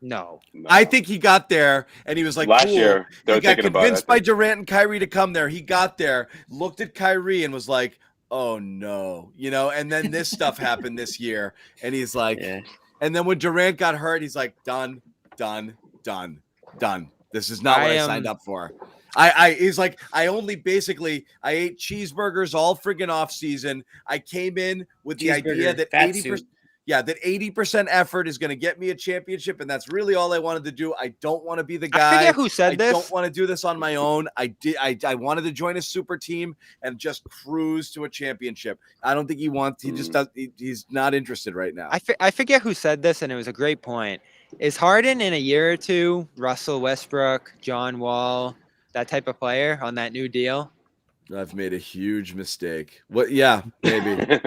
No. I think he got there, and he was like, last cool. year, he got convinced by Durant and Kyrie to come there. He got there, looked at Kyrie, and was like, oh no, and then this stuff happened this year, and he's like, and then when Durant got hurt, he's like, done. This is not what I signed up for. He's like, I ate cheeseburgers all friggin' off season. I came in with the idea that 80% effort is going to get me a championship, and that's really all I wanted to do. I don't want to be the guy. I forget who said this. I don't want to do this on my own. I wanted to join a super team and just cruise to a championship. I don't think he wants. He just does. He's not interested right now. I forget who said this, and it was a great point. Is Harden in a year or two Russell Westbrook, John Wall, that type of player on that new deal? I've made a huge mistake. What? Yeah, maybe.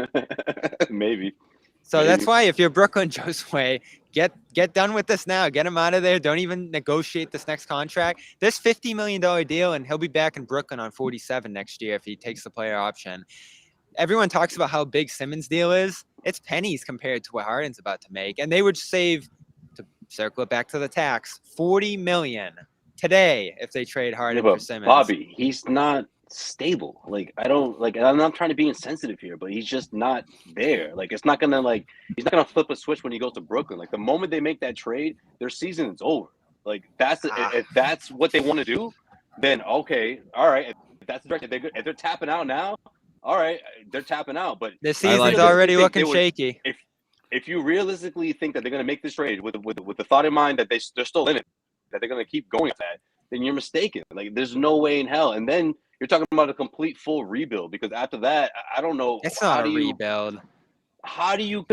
Maybe. So that's why if you're Brooklyn, Josue, get done with this now. Get him out of there. Don't even negotiate this next contract. This $50 million deal, and he'll be back in Brooklyn on 47 next year if he takes the player option. Everyone talks about how big Simmons' deal is. It's pennies compared to what Harden's about to make. And they would save, to circle it back to the tax, $40 million today if they trade Harden for Simmons. Bobby, he's not stable. Like I'm not trying to be insensitive here, but he's just not there. Like he's not gonna flip a switch when he goes to Brooklyn. Like the moment they make that trade, their season is over. Like if that's what they want to do, then okay, all right. If that's the direction, if they're tapping out now, all right, they're tapping out. But the season's already looking shaky. If you realistically think that they're going to make this trade with the thought in mind that they're still in it, that they're going to keep going with that, then you're mistaken. Like there's no way in hell. And then you're talking about a complete full rebuild, because after that, I don't know. It's not a rebuild. How do you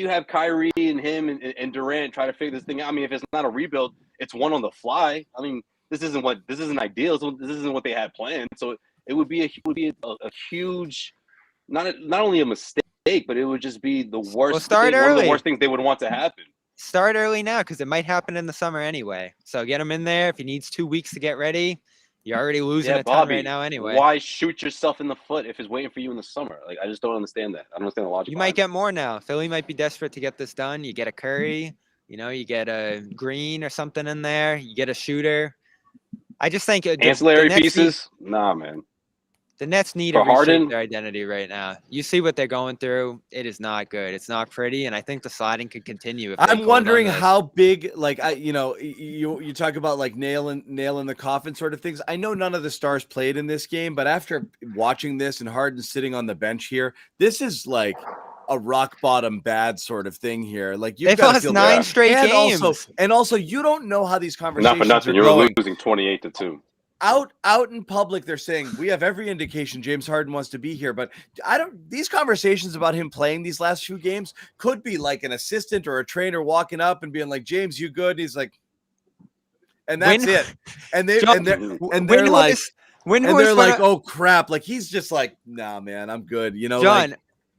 have Kyrie and him and Durant try to figure this thing out? I mean, if it's not a rebuild, it's one on the fly. I mean, this isn't ideal. So this isn't what they had planned. So it would be a huge, not only a mistake, but it would just be the worst. Well, start early. One of the worst things they would want to happen. Start early now, because it might happen in the summer anyway. So get him in there. If he needs 2 weeks to get ready, you're already losing a ton right now anyway. Why shoot yourself in the foot if it's waiting for you in the summer? Like, I just don't understand that. I don't understand the logic. You might get more now. Philly might be desperate to get this done. You get a Curry, you get a Green or something in there. You get a shooter. I just think ancillary pieces. Nah, man. The Nets need to reshape their identity right now. You see what they're going through. It is not good. It's not pretty, and I think the sliding could continue. I'm wondering how big, like you talk about like nail in the coffin sort of things. I know none of the stars played in this game, but after watching this and Harden sitting on the bench here, this is like a rock bottom bad sort of thing here. Like you've got to feel 9 straight games, also you don't know how these conversations. Not for nothing, you're losing 28-2. Out in public, they're saying we have every indication James Harden wants to be here, but these conversations about him playing these last few games could be like an assistant or a trainer walking up and being like, James, you good? And he's like, and that's it. And they're like, oh crap. Like he's just like, nah, man, I'm good. John,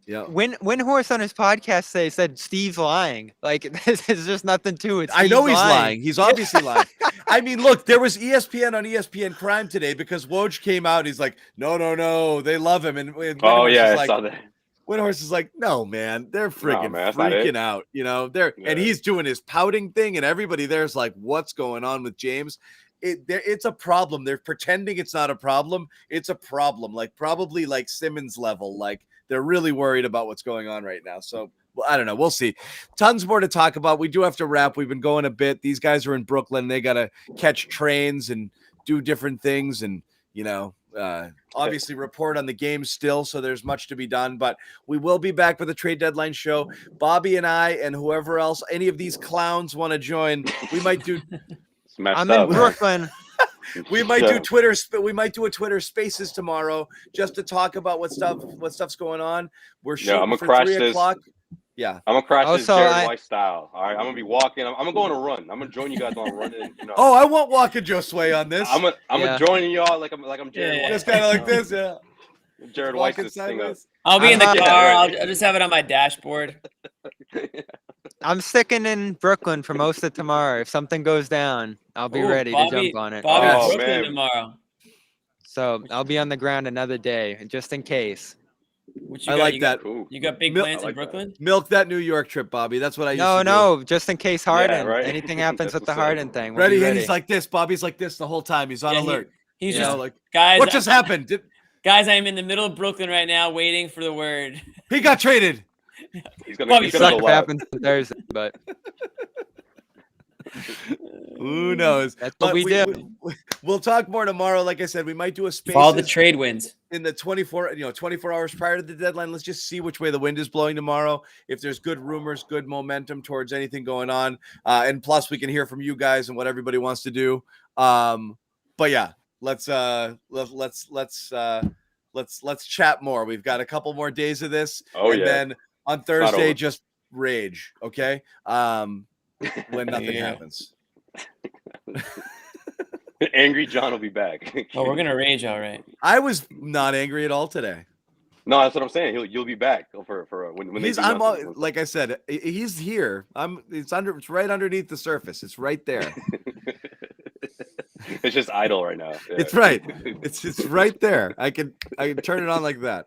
yeah. Windhorst on his podcast said Steve's lying. Like there's just nothing to it. I know he's lying. He's obviously lying. I mean, look, there was ESPN on ESPN Crime today because Woj came out. And he's like, no, they love him. And I saw that. Windhorst is like, no, man, they're freaking out. And he's doing his pouting thing, and everybody there's like, what's going on with James? It's a problem. They're pretending it's not a problem. It's a problem, like probably like Simmons level. Like they're really worried about what's going on right now. So well, I don't know. We'll see. Tons more to talk about. We do have to wrap. We've been going a bit. These guys are in Brooklyn. They got to catch trains and do different things and, obviously report on the game still. So there's much to be done, but we will be back with a trade deadline show. Bobby and I and whoever else, any of these clowns want to join, we might do. I'm in Brooklyn. We might do Twitter. We might do a Twitter Spaces tomorrow just to talk about what stuff's going on. We're shooting for 3 o'clock. Yeah, I'm gonna crash this Jared White style. All right, I'm gonna be walking. I'm gonna go on a run. I'm gonna join you guys on a run. Oh, I won't walk a Josue on this. I'm gonna join y'all like I'm Jared White. Just kind of like this, yeah. Jared White this thing up. I'll be in the car. I'll just have it on my dashboard. I'm sticking in Brooklyn for most of tomorrow. If something goes down, I'll be ready to jump on it. Bobby's Brooklyn tomorrow. So I'll be on the ground another day, just in case. I like that. Cool. You got big plans in Brooklyn? Milk that New York trip, Bobby. That's what I used to do. No, just in case Harden. Yeah, right. Anything happens with the Harden thing. Ready, and he's like this. Bobby's like this the whole time. He's on alert. He's just like, guys. What just happened? Guys, I am in the middle of Brooklyn right now, waiting for the word. He got traded. He's gonna go happen Thursday, but who knows? That's what we do. We'll talk more tomorrow. Like I said, we might do a space. All the trade wins in the 24 hours prior to the deadline. Let's just see which way the wind is blowing tomorrow. If there's good rumors, good momentum towards anything going on, and plus we can hear from you guys and what everybody wants to do. But yeah, let's chat more. We've got a couple more days of this. Then on Thursday, just rage. Okay. When nothing happens. Angry John will be back. Oh, we're gonna rage, all right. I was not angry at all today. No, that's what I'm saying. You'll be back for when he's. Like I said, he's here. It's right underneath the surface. It's right there. It's just idle right now. Yeah. It's right. It's right there. I can turn it on like that.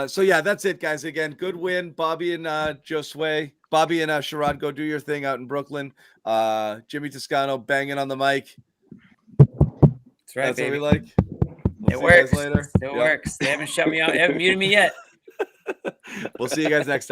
So yeah, that's it, guys. Again, good win, Bobby and Josue. Bobby and Sherrod, go do your thing out in Brooklyn. Jimmy Toscano banging on the mic. That's right, That's baby. what we like. It works. It works. They haven't shut me out. They haven't muted me yet. We'll see you guys next time.